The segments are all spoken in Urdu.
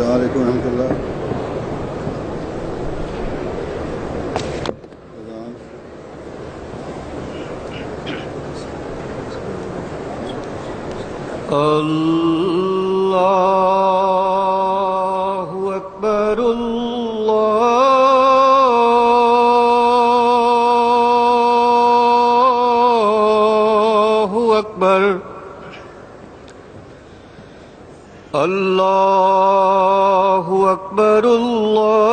السلام علیکم ورحمۃ اللہ. اللہ اکبر اللہ اکبر اللہ اکبر اللہ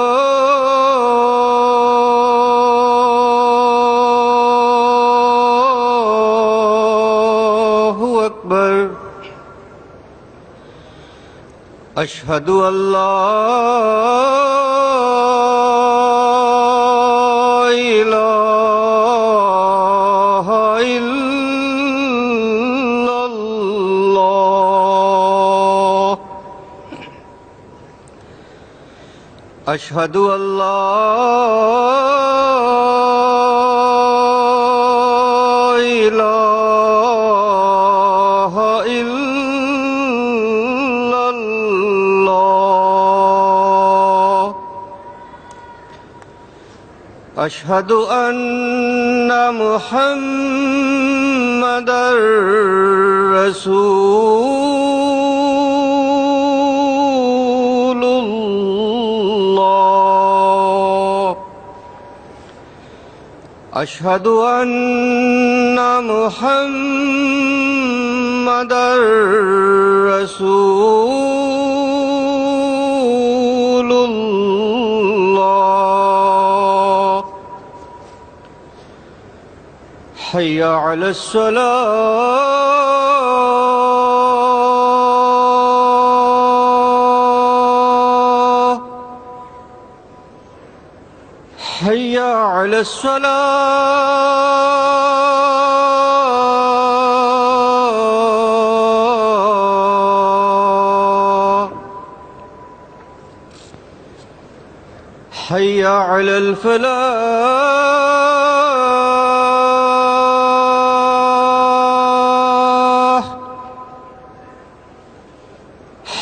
اکبر. اشہد ان لا الہ الا اللہ. اشہد ان لا الہ الا اللہ. اشہد ان محمدا رسول اللہ. اشہد ان محمدا رسول اللہ. حی علی الصلاة. حی علی الصلاة. حی علی الفلاح.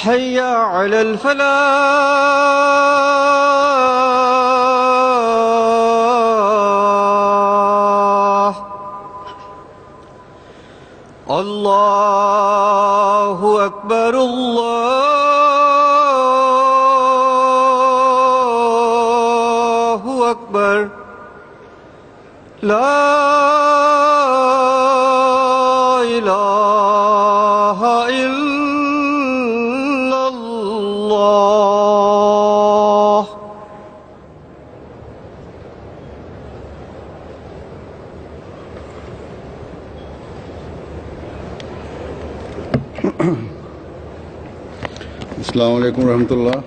حی علی الفلاح. اللہ اکبر اللہ اکبر. لا الہ الا اللہ. السلام علیکم ورحمۃ اللہ.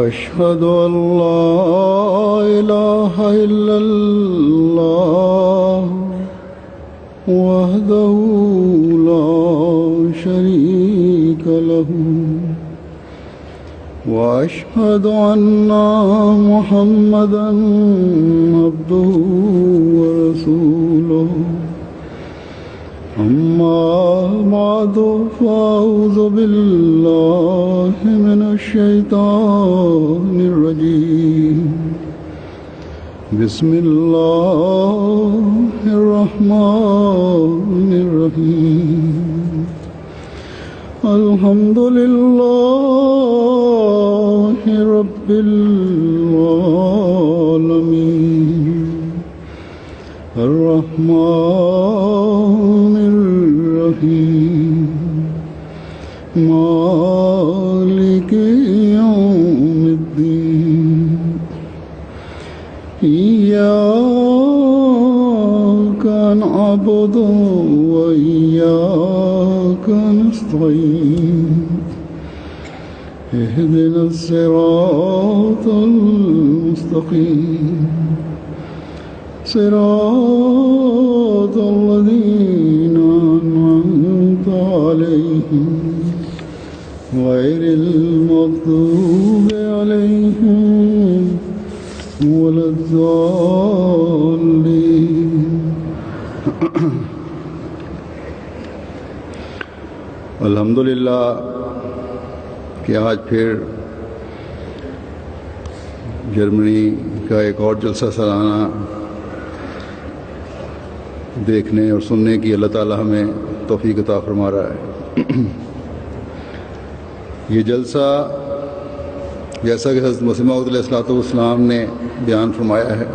أشهد أن لا إله إلا الله وحده لا شريك له وأشهد أن محمدا عبده ورسوله. أما بعد فأعوذ بالله من الشيطان الرجيم. بسم الله الرحمن الرحيم. الحمد لله رب العالمين. الرحمن الرحيم. مالك يوم الدين. إياك نعبد وإياك نستعين. اهدنا الصراط المستقيم صراط الذين أنعمت عليهم غير المغضوب عليهم ولا الضالين. الحمدللہ کہ آج پھر جرمنی کا ایک اور جلسہ سالانہ دیکھنے اور سننے کی اللہ تعالیٰ ہمیں توفیق عطا فرما رہا ہے. یہ جلسہ جیسا کہ حضرت مسیح موعود علیہ السلام نے بیان فرمایا ہے،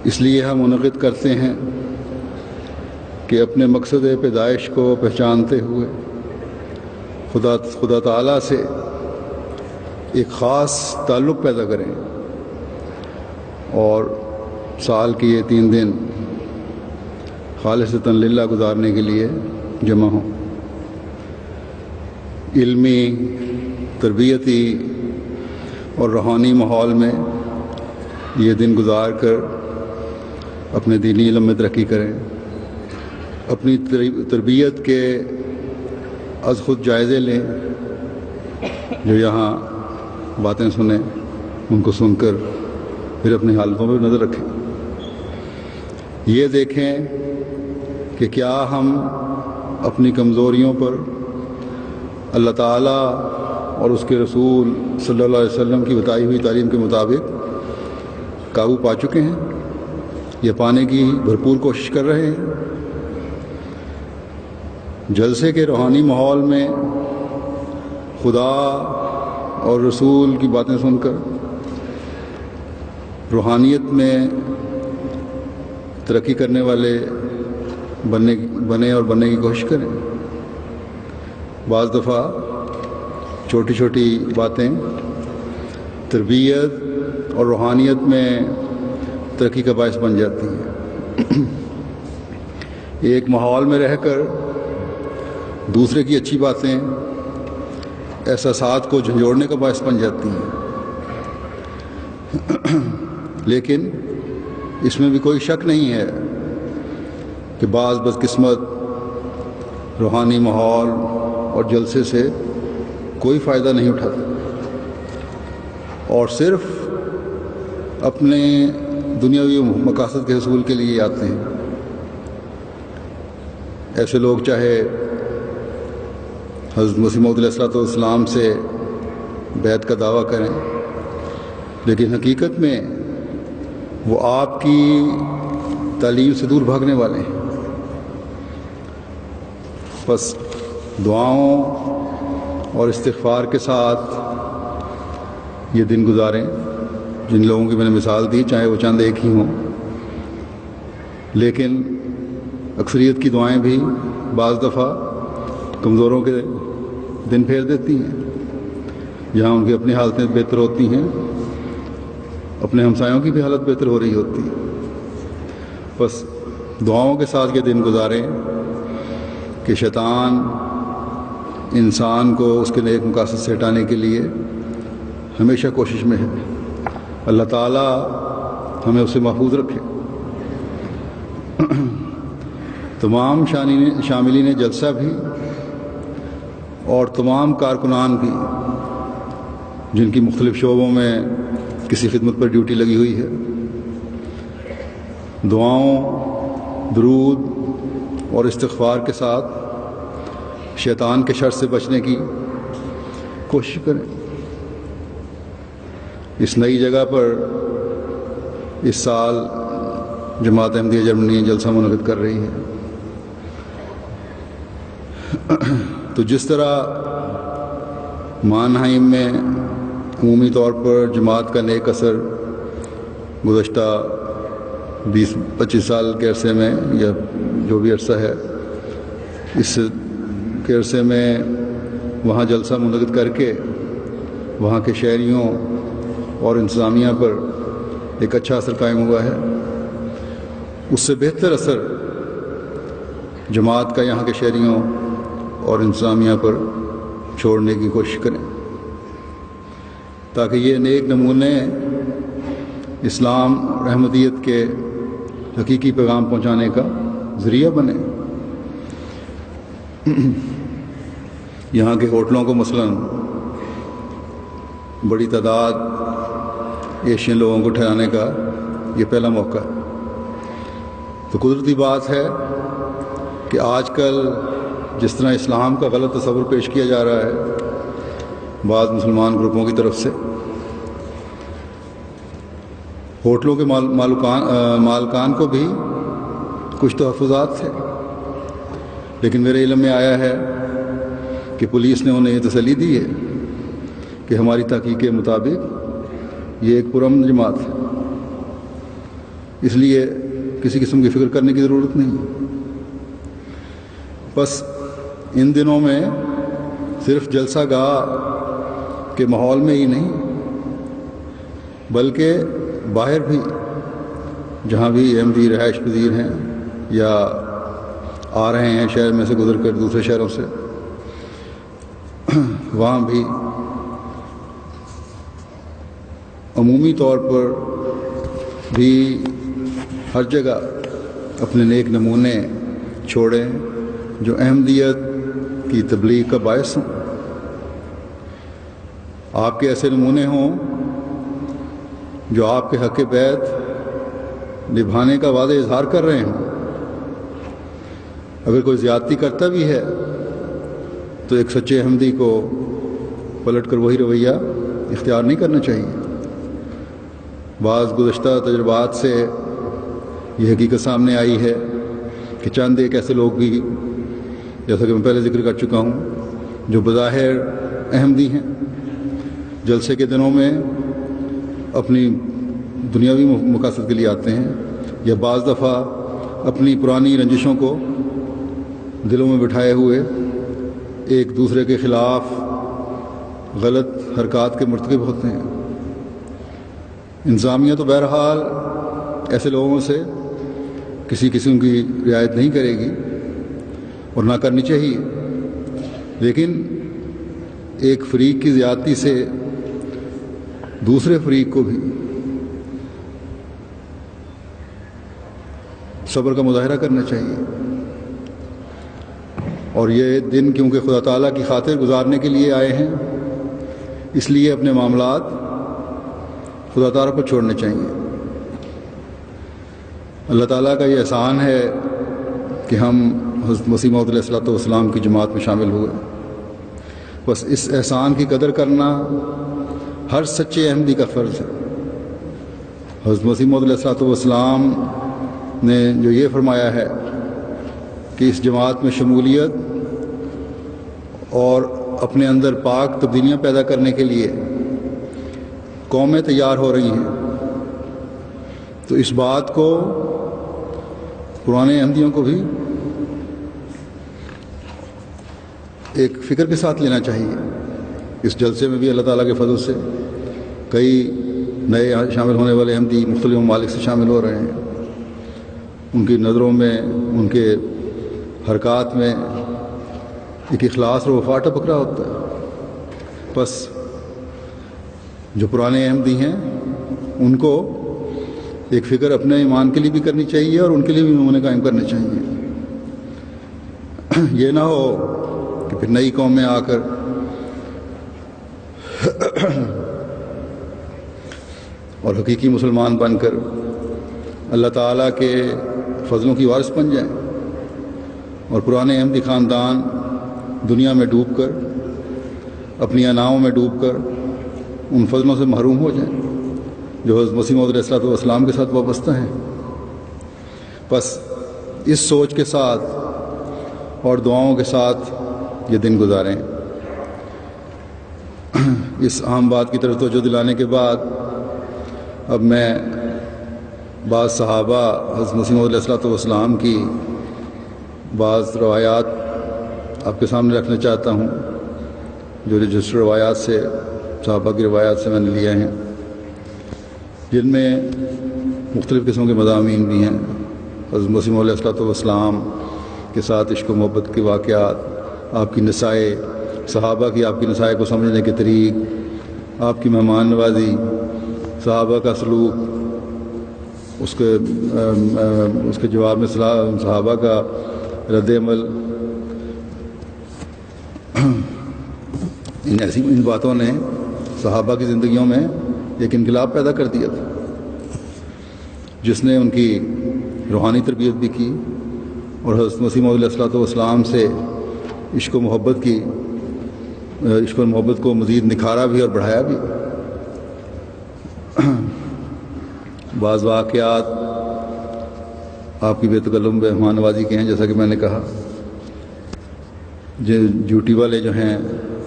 اس لیے ہم منعقد کرتے ہیں کہ اپنے مقصد پیدائش کو پہچانتے ہوئے خدا تعالیٰ سے ایک خاص تعلق پیدا کریں اور سال کے یہ 3 دن خالصتاً للہ گزارنے کے لیے جمع ہوں. علمی، تربیتی اور روحانی ماحول میں یہ دن گزار کر اپنے دینی علم میں ترقی کریں، اپنی تربیت کے از خود جائزے لیں، جو یہاں باتیں سنیں ان کو سن کر پھر اپنی حالتوں پہ نظر رکھیں. یہ دیکھیں کہ کیا ہم اپنی کمزوریوں پر اللہ تعالیٰ اور اس کے رسول صلی اللہ علیہ وسلم کی بتائی ہوئی تعلیم کے مطابق قابو پا چکے ہیں یا پانے کی بھرپور کوشش کر رہے ہیں. جلسے کے روحانی ماحول میں خدا اور رسول کی باتیں سن کر روحانیت میں ترقی کرنے والے بنے اور بننے کی کوشش کریں. بعض دفعہ چھوٹی چھوٹی باتیں تربیت اور روحانیت میں ترقی کا باعث بن جاتی ہیں. ایک ماحول میں رہ کر دوسرے کی اچھی باتیں احساسات کو جھنجھوڑنے کا باعث بن جاتی ہیں، لیکن اس میں بھی کوئی شک نہیں ہے کہ بعض بدقسمت روحانی ماحول اور جلسے سے کوئی فائدہ نہیں اٹھاتا اور صرف اپنے دنیاوی مقاصد کے حصول کے لیے آتے ہیں. ایسے لوگ چاہے حضرت مسیح موعود علیہ السلام سے بیعت کا دعویٰ کریں، لیکن حقیقت میں وہ آپ کی تعلیم سے دور بھاگنے والے ہیں. بس دعاؤں اور استغفار کے ساتھ یہ دن گزاریں. جن لوگوں کی میں نے مثال دی چاہے وہ چند ایک ہی ہوں، لیکن اکثریت کی دعائیں بھی بعض دفعہ کمزوروں کے دن پھیر دیتی ہیں. جہاں ان کی اپنی حالتیں بہتر ہوتی ہیں، اپنے ہمسایوں کی بھی حالت بہتر ہو رہی ہوتی ہے. بس دعاؤں کے ساتھ یہ دن گزاریں کہ شیطان انسان کو اس کے نیک مقاصد سے ہٹانے کے لیے ہمیشہ کوشش میں ہے. اللہ تعالیٰ ہمیں اسے محفوظ رکھے. تمام شاملین جلسہ بھی اور تمام کارکنان بھی جن کی مختلف شعبوں میں کسی خدمت پر ڈیوٹی لگی ہوئی ہے، دعاؤں، درود اور استغفار کے ساتھ شیطان کے شر سے بچنے کی کوشش کریں. اس نئی جگہ پر اس سال جماعت احمدیہ جرمنی جلسہ منعقد کر رہی ہے. تو جس طرح مانہائم میں عمومی طور پر جماعت کا نیک اثر گزشتہ 20-25 سال کے عرصے میں یا جو بھی عرصہ ہے اس کے عرصے میں وہاں جلسہ منعقد کر کے وہاں کے شہریوں اور انتظامیہ پر ایک اچھا اثر قائم ہوا ہے، اس سے بہتر اثر جماعت کا یہاں کے شہریوں اور انتظامیہ پر چھوڑنے کی کوشش کریں، تاکہ یہ نیک نمونے اسلام رحمتیت کے حقیقی پیغام پہنچانے کا ذریعہ بنے۔ یہاں کے ہوٹلوں کو مثلاً بڑی تعداد ایشین لوگوں کو ٹھہرانے کا یہ پہلا موقع ہے۔ تو قدرتی بات ہے کہ آج کل جس طرح اسلام کا غلط تصور پیش کیا جا رہا ہے بعض مسلمان گروپوں کی طرف سے، ہوٹلوں کے مالکان کو بھی کچھ تحفظات تھے، لیکن میرے علم میں آیا ہے کہ پولیس نے انہیں یہ تسلی دی ہے کہ ہماری تحقیق کے مطابق یہ ایک پرامن جماعت ہے، اس لیے کسی قسم کی فکر کرنے کی ضرورت نہیں۔ بس ان دنوں میں صرف جلسہ گاہ کے ماحول میں ہی نہیں بلکہ باہر بھی، جہاں بھی احمدی رہائش پذیر ہیں یا آ رہے ہیں شہر میں سے گزر کر دوسرے شہروں سے، وہاں بھی عمومی طور پر بھی ہر جگہ اپنے نیک نمونے چھوڑیں جو احمدیت کی تبلیغ کا باعث ہوں۔ آپ کے ایسے نمونے ہوں جو آپ کے حق بیعت نبھانے کا واضح اظہار کر رہے ہوں۔ اگر کوئی زیادتی کرتا بھی ہے تو ایک سچے احمدی کو پلٹ کر وہی رویہ اختیار نہیں کرنا چاہیے۔ بعض گزشتہ تجربات سے یہ حقیقت سامنے آئی ہے کہ چند ایک ایسے لوگ بھی، جیسا کہ میں پہلے ذکر کر چکا ہوں، جو بظاہر احمدی ہیں، جلسے کے دنوں میں اپنی دنیاوی مقاصد کے لیے آتے ہیں، یا بعض دفعہ اپنی پرانی رنجشوں کو دلوں میں بٹھائے ہوئے ایک دوسرے کے خلاف غلط حرکات کے مرتکب ہوتے ہیں۔ انتظامیہ تو بہرحال ایسے لوگوں سے کسی قسم کی رعایت نہیں کرے گی اور نہ کرنی چاہیے، لیکن ایک فریق کی زیادتی سے دوسرے فریق کو بھی صبر کا مظاہرہ کرنا چاہیے۔ اور یہ دن کیونکہ خدا تعالیٰ کی خاطر گزارنے کے لیے آئے ہیں، اس لیے اپنے معاملات خدا تعالیٰ پر چھوڑنے چاہیے۔ اللہ تعالیٰ کا یہ احسان ہے کہ ہم حضرت مسیح موعود علیہ الصلوۃ والسلام کی جماعت میں شامل ہوئے۔ بس اس احسان کی قدر کرنا ہر سچے احمدی کا فرض ہے۔ حضرت مسیح موعود علیہ الصلوۃ والسلام نے جو یہ فرمایا ہے کہ اس جماعت میں شمولیت اور اپنے اندر پاک تبدیلیاں پیدا کرنے کے لیے قومیں تیار ہو رہی ہیں، تو اس بات کو پرانے احمدیوں کو بھی ایک فکر کے ساتھ لینا چاہیے۔ اس جلسے میں بھی اللہ تعالیٰ کے فضل سے کئی نئے شامل ہونے والے احمدی مختلف ممالک سے شامل ہو رہے ہیں۔ ان کی نظروں میں، ان کے حرکات میں ایک اخلاص اور وفا ٹپک رہا ہوتا ہے۔ بس جو پرانے احمدی ہیں ان کو ایک فکر اپنے ایمان کے لیے بھی کرنی چاہیے اور ان کے لیے بھی نمونے قائم کرنے چاہیے۔ یہ نہ ہو کہ پھر نئی قومیں آ کر اور حقیقی مسلمان بن کر اللہ تعالیٰ کے فضلوں کی وارث بن جائیں، اور پرانے احمدی خاندان دنیا میں ڈوب کر، اپنی اناؤں میں ڈوب کر ان فضلوں سے محروم ہو جائیں جو حضرت مسیح موعود علیہ الصلوۃ والسلام کے ساتھ وابستہ ہیں۔ بس اس سوچ کے ساتھ اور دعاؤں کے ساتھ یہ دن گزاریں۔ اس اہم بات کی طرف توجہ دلانے کے بعد اب میں بعض صحابہ حضرت مسیح موعود علیہ الصلوۃ والسلام کی بعض روایات آپ کے سامنے رکھنا چاہتا ہوں، جو رجسٹر روایات سے، صحابہ کی روایات سے میں نے لیے ہیں، جن میں مختلف قسم کے مضامین بھی ہیں۔ حضرت مسیح موعود علیہ الصلوۃ والسلام کے ساتھ عشق و محبت کے واقعات، آپ کی نسائے صحابہ کی آپ کی نصائح کو سمجھنے کے طریق، آپ کی مہمان نوازی، صحابہ کا سلوک، اس کے جواب میں صحابہ کا رد عمل، ان باتوں نے صحابہ کی زندگیوں میں ایک انقلاب پیدا کر دیا تھا، جس نے ان کی روحانی تربیت بھی کی اور حضرت مسیح موعود علیہ الصلوۃ والسلام سے عشق و محبت کو مزید نکھارا بھی اور بڑھایا بھی۔ بعض واقعات آپ کی بے تکلم مہمان نوازی کے ہیں، جیسا کہ میں نے کہا، ڈیوٹی والے جو ہیں،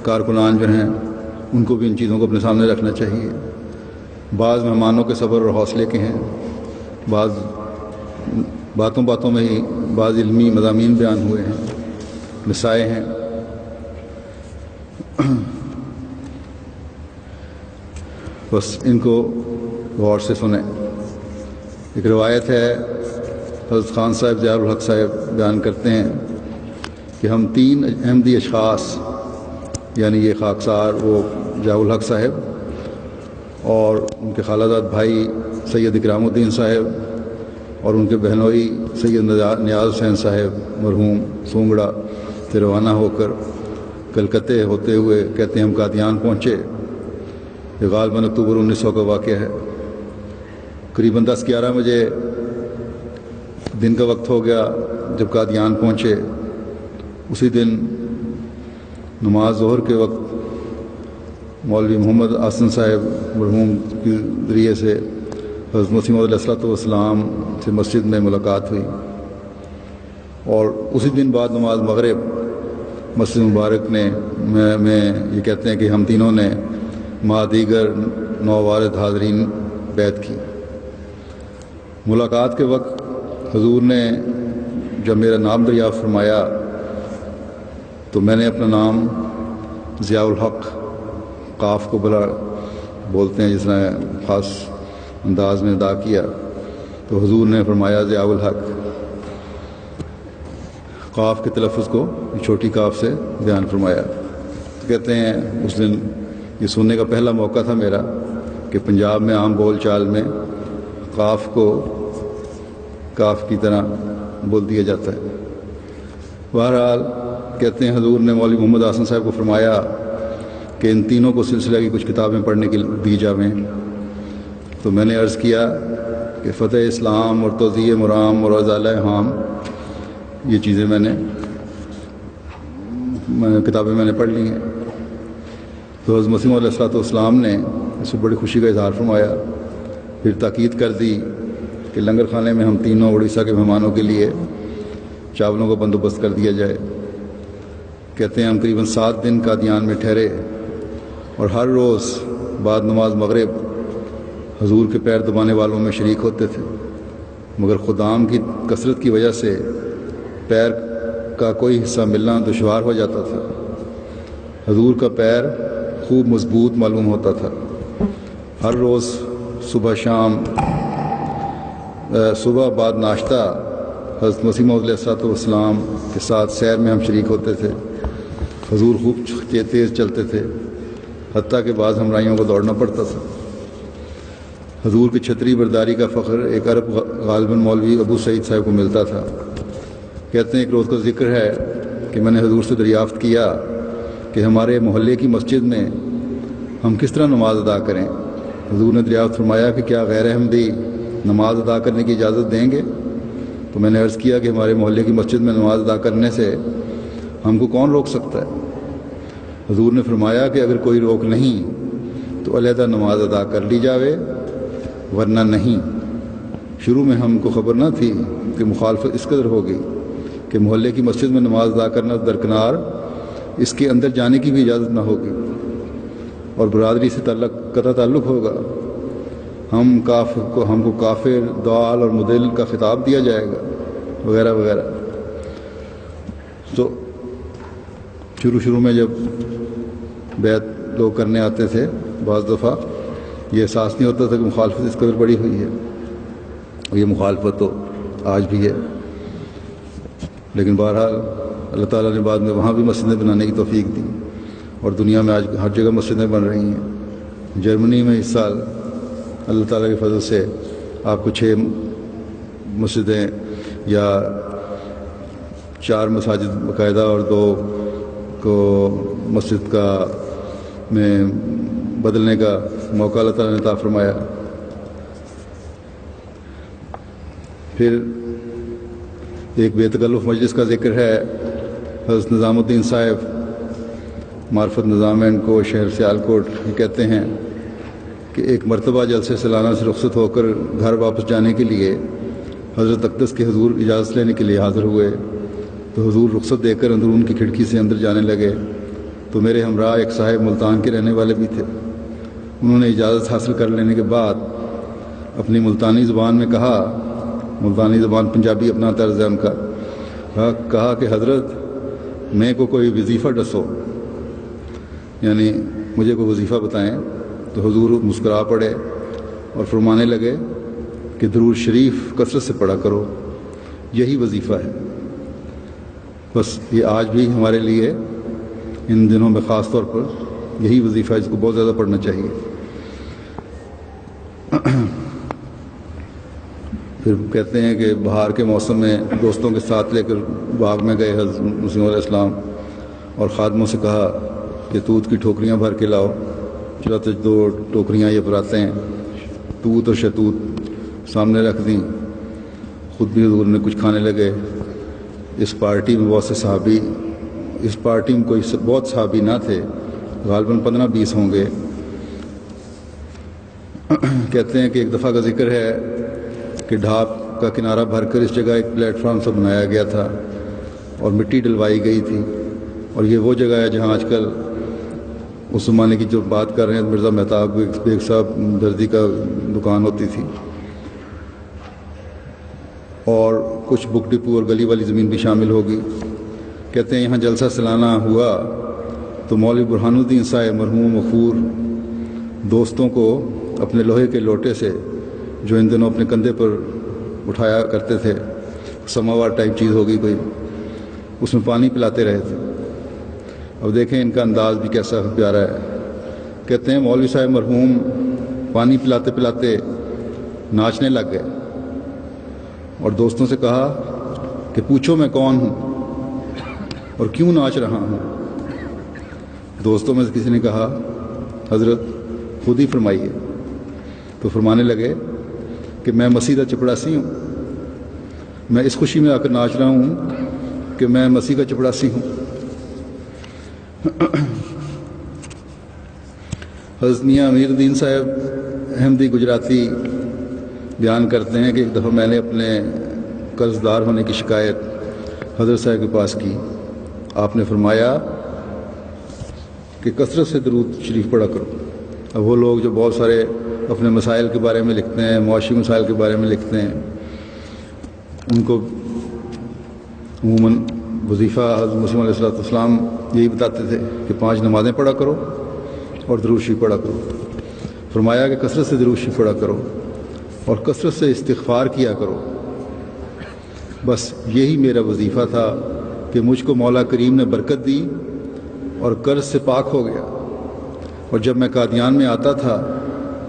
کارکنان جو ہیں، ان کو بھی ان چیزوں کو اپنے سامنے رکھنا چاہیے۔ بعض مہمانوں کے صبر اور حوصلے کے ہیں، بعض باتوں میں ہی بعض علمی مضامین بیان ہوئے ہیں، مسائل ہیں۔ بس ان کو غور سے سنیں۔ ایک روایت ہے، حضرت خان صاحب ضیاء الحق صاحب بیان کرتے ہیں کہ ہم 3 احمدی اشخاص، یعنی یہ خاکسار وہ ضیاء الحق صاحب اور ان کے خالہ زاد بھائی سید اکرام الدین صاحب اور ان کے بہنوئی سید نیاز حسین صاحب مرحوم سونگڑا سے روانہ ہو کر کلکتے ہوتے ہوئے کہتے ہیں ہم قادیان پہنچے۔ یہ غالباً اکتوبر 1900 کا واقعہ ہے۔ قریباً 10-11 بجے دن کا وقت ہو گیا جب قادیان پہنچے۔ اسی دن نماز ظہر کے وقت مولوی محمد آسن صاحب مرحوم کے ذریعے سے حضرت مسیح موعود علیہ الصلوۃ والسلام سے مسجد میں ملاقات ہوئی، اور اسی دن بعد نماز مغرب مسجد مبارک میں یہ کہتے ہیں کہ ہم تینوں نے مع دیگر نووارد حاضرین بیعت کی۔ ملاقات کے وقت حضور نے جب میرا نام دریافت فرمایا تو میں نے اپنا نام ضیاء الحق، قاف کو بلا بولتے ہیں جس نے خاص انداز میں ادا کیا، تو حضور نے فرمایا ضیاء الحق، قاف کے تلفظ کو چھوٹی قاف سے بیان فرمایا۔ تو کہتے ہیں اس دن یہ سننے کا پہلا موقع تھا میرا کہ پنجاب میں عام بول چال میں قاف کو کاف کی طرح بول دیا جاتا ہے۔ بہرحال کہتے ہیں حضور نے مولوی محمد آسن صاحب کو فرمایا کہ ان تینوں کو سلسلہ کی کچھ کتابیں پڑھنے کے دی جاویں۔ تو میں نے عرض کیا کہ فتح اسلام اور توضیح مرام اور ازالہ ہام، یہ چیزیں کتابیں میں نے پڑھ لی ہیں۔ تو حضرت مسیح موعود علیہ الصلوۃ والسلام نے اس سے بڑی خوشی کا اظہار فرمایا، پھر تاکید کر دی کہ لنگر خانے میں ہم تینوں اڑیسہ کے مہمانوں کے لیے چاولوں کا بندوبست کر دیا جائے۔ کہتے ہیں ہم قریباً 7 دن قادیان میں ٹھہرے، اور ہر روز بعد نماز مغرب حضور کے پیر دبانے والوں میں شریک ہوتے تھے، مگر خدام کی کثرت کی وجہ سے پیر کا کوئی حصہ ملنا دشوار ہو جاتا تھا۔ حضور کا پیر خوب مضبوط معلوم ہوتا تھا۔ ہر روز صبح بعد ناشتہ حضرت مسیح موعود علیہ الصلوۃ والسلام کے ساتھ سیر میں ہم شریک ہوتے تھے۔ حضور خوب تیز چلتے تھے، حتیٰ کہ بعض ہمراہیوں کو دوڑنا پڑتا تھا۔ حضور کی چھتری برداری کا فخر ایک عرب غالباً مولوی ابو سعید صاحب کو ملتا تھا۔ کہتے ہیں ایک روز کا ذکر ہے کہ میں نے حضور سے دریافت کیا کہ ہمارے محلے کی مسجد میں ہم کس طرح نماز ادا کریں۔ حضور نے دریافت فرمایا کہ کیا غیر احمدی نماز ادا کرنے کی اجازت دیں گے؟ تو میں نے عرض کیا کہ ہمارے محلے کی مسجد میں نماز ادا کرنے سے ہم کو کون روک سکتا ہے؟ حضور نے فرمایا کہ اگر کوئی روک نہیں تو علیحدہ نماز ادا کر لی جاوے، ورنہ نہیں۔ شروع میں ہم کو خبر نہ تھی کہ مخالفت اس قدر ہوگی کہ محلے کی مسجد میں نماز ادا کرنا درکنار، اس کے اندر جانے کی بھی اجازت نہ ہوگی، اور برادری سے قطع تعلق ہوگا۔ ہم کو کافر، ضال اور مضل کا خطاب دیا جائے گا، وغیرہ وغیرہ۔ تو شروع میں جب بیعت لوگ کرنے آتے تھے، بعض دفعہ یہ احساس نہیں ہوتا تھا کہ مخالفت اس قدر بڑی ہوئی ہے، اور یہ مخالفت تو آج بھی ہے۔ لیکن بہرحال اللہ تعالیٰ نے بعد میں وہاں بھی مسجدیں بنانے کی توفیق دی۔ اور دنیا میں آج ہر جگہ مسجدیں بن رہی ہیں. جرمنی میں اس سال اللہ تعالیٰ کے فضل سے آپ کو 6 مسجدیں یا 4 مساجد باقاعدہ اور 2 کو مسجد کا میں بدلنے کا موقع اللہ تعالیٰ نے عطا فرمایا. پھر ایک بے تکلف مجلس کا ذکر ہے. حضرت نظام الدین صاحب معرفت نظام اینڈ کو شہر سیالکوٹ یہ کہتے ہیں کہ ایک مرتبہ جلسے سالانہ سے رخصت ہو کر گھر واپس جانے کے لیے حضرت اقدس کے حضور اجازت لینے کے لیے حاضر ہوئے تو حضور رخصت دے کر اندرون کی کھڑکی سے اندر جانے لگے تو میرے ہمراہ ایک صاحب ملتان کے رہنے والے بھی تھے. انہوں نے اجازت حاصل کر لینے کے بعد اپنی ملتانی زبان میں کہا، ملتانی زبان پنجابی اپنا طرز ہے ان کا، کہا کہ حضرت میں کو کوئی وظیفہ ڈسو، یعنی مجھے کوئی وظیفہ بتائیں. تو حضور مسکرا پڑے اور فرمانے لگے کہ درود شریف کثرت سے پڑھا کرو، یہی وظیفہ ہے. بس یہ آج بھی ہمارے لیے ان دنوں میں خاص طور پر یہی وظیفہ ہے، اس کو بہت زیادہ پڑھنا چاہیے. پھر کہتے ہیں کہ بہار کے موسم میں دوستوں کے ساتھ لے کر باغ میں گئے حضرت مسیح علیہ السلام اور خادموں سے کہا کہ توت کی ٹوکریاں بھر کے لاؤ. چنانچہ 2 ٹوکریاں یہ بھراتے ہیں، توت اور شتوت سامنے رکھ دیں. خود بھی حضور نے کچھ کھانے لگے. اس پارٹی میں بہت سے صحابی، اس پارٹی میں کوئی بہت صحابی نہ تھے، غالباً 15-20 ہوں گے. کہتے ہیں کہ ایک دفعہ کا ذکر ہے کہ ڈھاپ کا کنارہ بھر کر اس جگہ ایک پلیٹ فارم سے بنایا گیا تھا اور مٹی ڈلوائی گئی تھی. اور یہ وہ جگہ ہے جہاں آج کل اس زمانے کی جو بات کر رہے ہیں مرزا مہتاب بیگ صاحب دردی کا دکان ہوتی تھی، اور کچھ بک ڈپو اور گلی والی زمین بھی شامل ہوگی. کہتے ہیں یہاں جلسہ سالانہ ہوا تو مولوی برہان الدین صاحب مرحوم غفور دوستوں کو اپنے لوہے کے لوٹے سے، جو ان دنوں اپنے کندھے پر اٹھایا کرتے تھے، سماوار ٹائپ چیز ہوگی کوئی، اس میں پانی پلاتے رہے تھے. اب دیکھیں ان کا انداز بھی کیسا پیارا ہے. کہتے ہیں مولوی صاحب مرحوم پانی پلاتے پلاتے ناچنے لگ گئے اور دوستوں سے کہا کہ پوچھو میں کون ہوں اور کیوں ناچ رہا ہوں. دوستوں میں سے کسی نے کہا حضرت خود ہی فرمائیے. تو فرمانے لگے کہ میں مسیح کا چپڑاسی ہوں، میں اس خوشی میں آ کر ناچ رہا ہوں کہ میں مسیح کا چپڑاسی ہوں. حضرت میاں امیر الدین صاحب احمدی گجراتی بیان کرتے ہیں کہ ایک دفعہ میں نے اپنے قرض دار ہونے کی شکایت حضرت صاحب کے پاس کی. آپ نے فرمایا کہ کثرت سے درود شریف پڑھا کرو. اب وہ لوگ جو بہت سارے اپنے مسائل کے بارے میں لکھتے ہیں، معاشی مسائل کے بارے میں لکھتے ہیں، ان کو عموماً وظیفہ حضرت مسیح علیہ السلام یہی بتاتے تھے کہ 5 نمازیں پڑھا کرو اور درود شریف پڑھا کرو. فرمایا کہ کثرت سے درود شریف پڑھا کرو اور کثرت سے استغفار کیا کرو. بس یہی میرا وظیفہ تھا کہ مجھ کو مولا کریم نے برکت دی اور قرض سے پاک ہو گیا. اور جب میں قادیان میں آتا تھا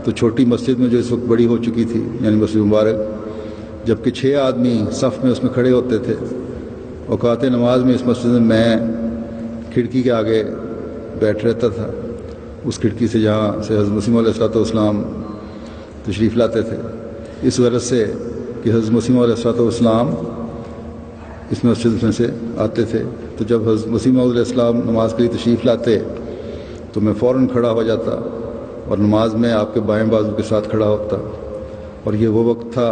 تو چھوٹی مسجد میں جو اس وقت بڑی ہو چکی تھی، یعنی مسجد مبارک، جبکہ 6 آدمی صف میں اس میں کھڑے ہوتے تھے. اوقات نماز میں اس مسجد میں کھڑکی کے آگے بیٹھ رہتا تھا، اس کھڑکی سے جہاں سے حضرت مسیح علیہ السلام تشریف لاتے تھے، اس غرض سے کہ حضرت مسیح علیہ السلام اس مسجد میں سے آتے تھے. تو جب حضرت مسیح علیہ السلام نماز کے لیے تشریف لاتے تو میں فوراً کھڑا ہو جاتا اور نماز میں آپ کے بائیں بازو کے ساتھ کھڑا ہوتا. اور یہ وہ وقت تھا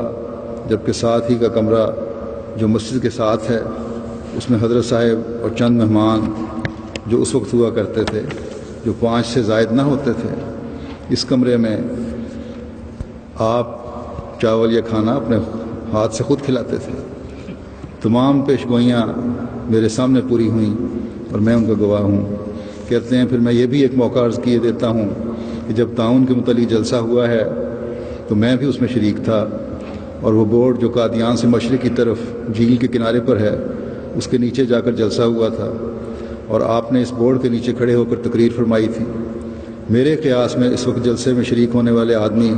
جب کہ ساتھ ہی کا کمرہ جو مسجد کے ساتھ ہے، اس میں حضرت صاحب اور چند مہمان جو اس وقت ہوا کرتے تھے، جو 5 سے زائد نہ ہوتے تھے، اس کمرے میں آپ چاول یا کھانا اپنے ہاتھ سے خود کھلاتے تھے. تمام پیش گوئیاں میرے سامنے پوری ہوئیں اور میں ان کا گواہ ہوں. کہتے ہیں پھر میں یہ بھی ایک موقع عرض کیے دیتا ہوں کہ جب تعاون کے متعلق جلسہ ہوا ہے تو میں بھی اس میں شریک تھا، اور وہ بورڈ جو قادیان سے مشرق کی طرف جھیل کے کنارے پر ہے، اس کے نیچے جا کر جلسہ ہوا تھا. اور آپ نے اس بورڈ کے نیچے کھڑے ہو کر تقریر فرمائی تھی۔ میرے قیاس میں اس وقت جلسے میں شریک ہونے والے آدمی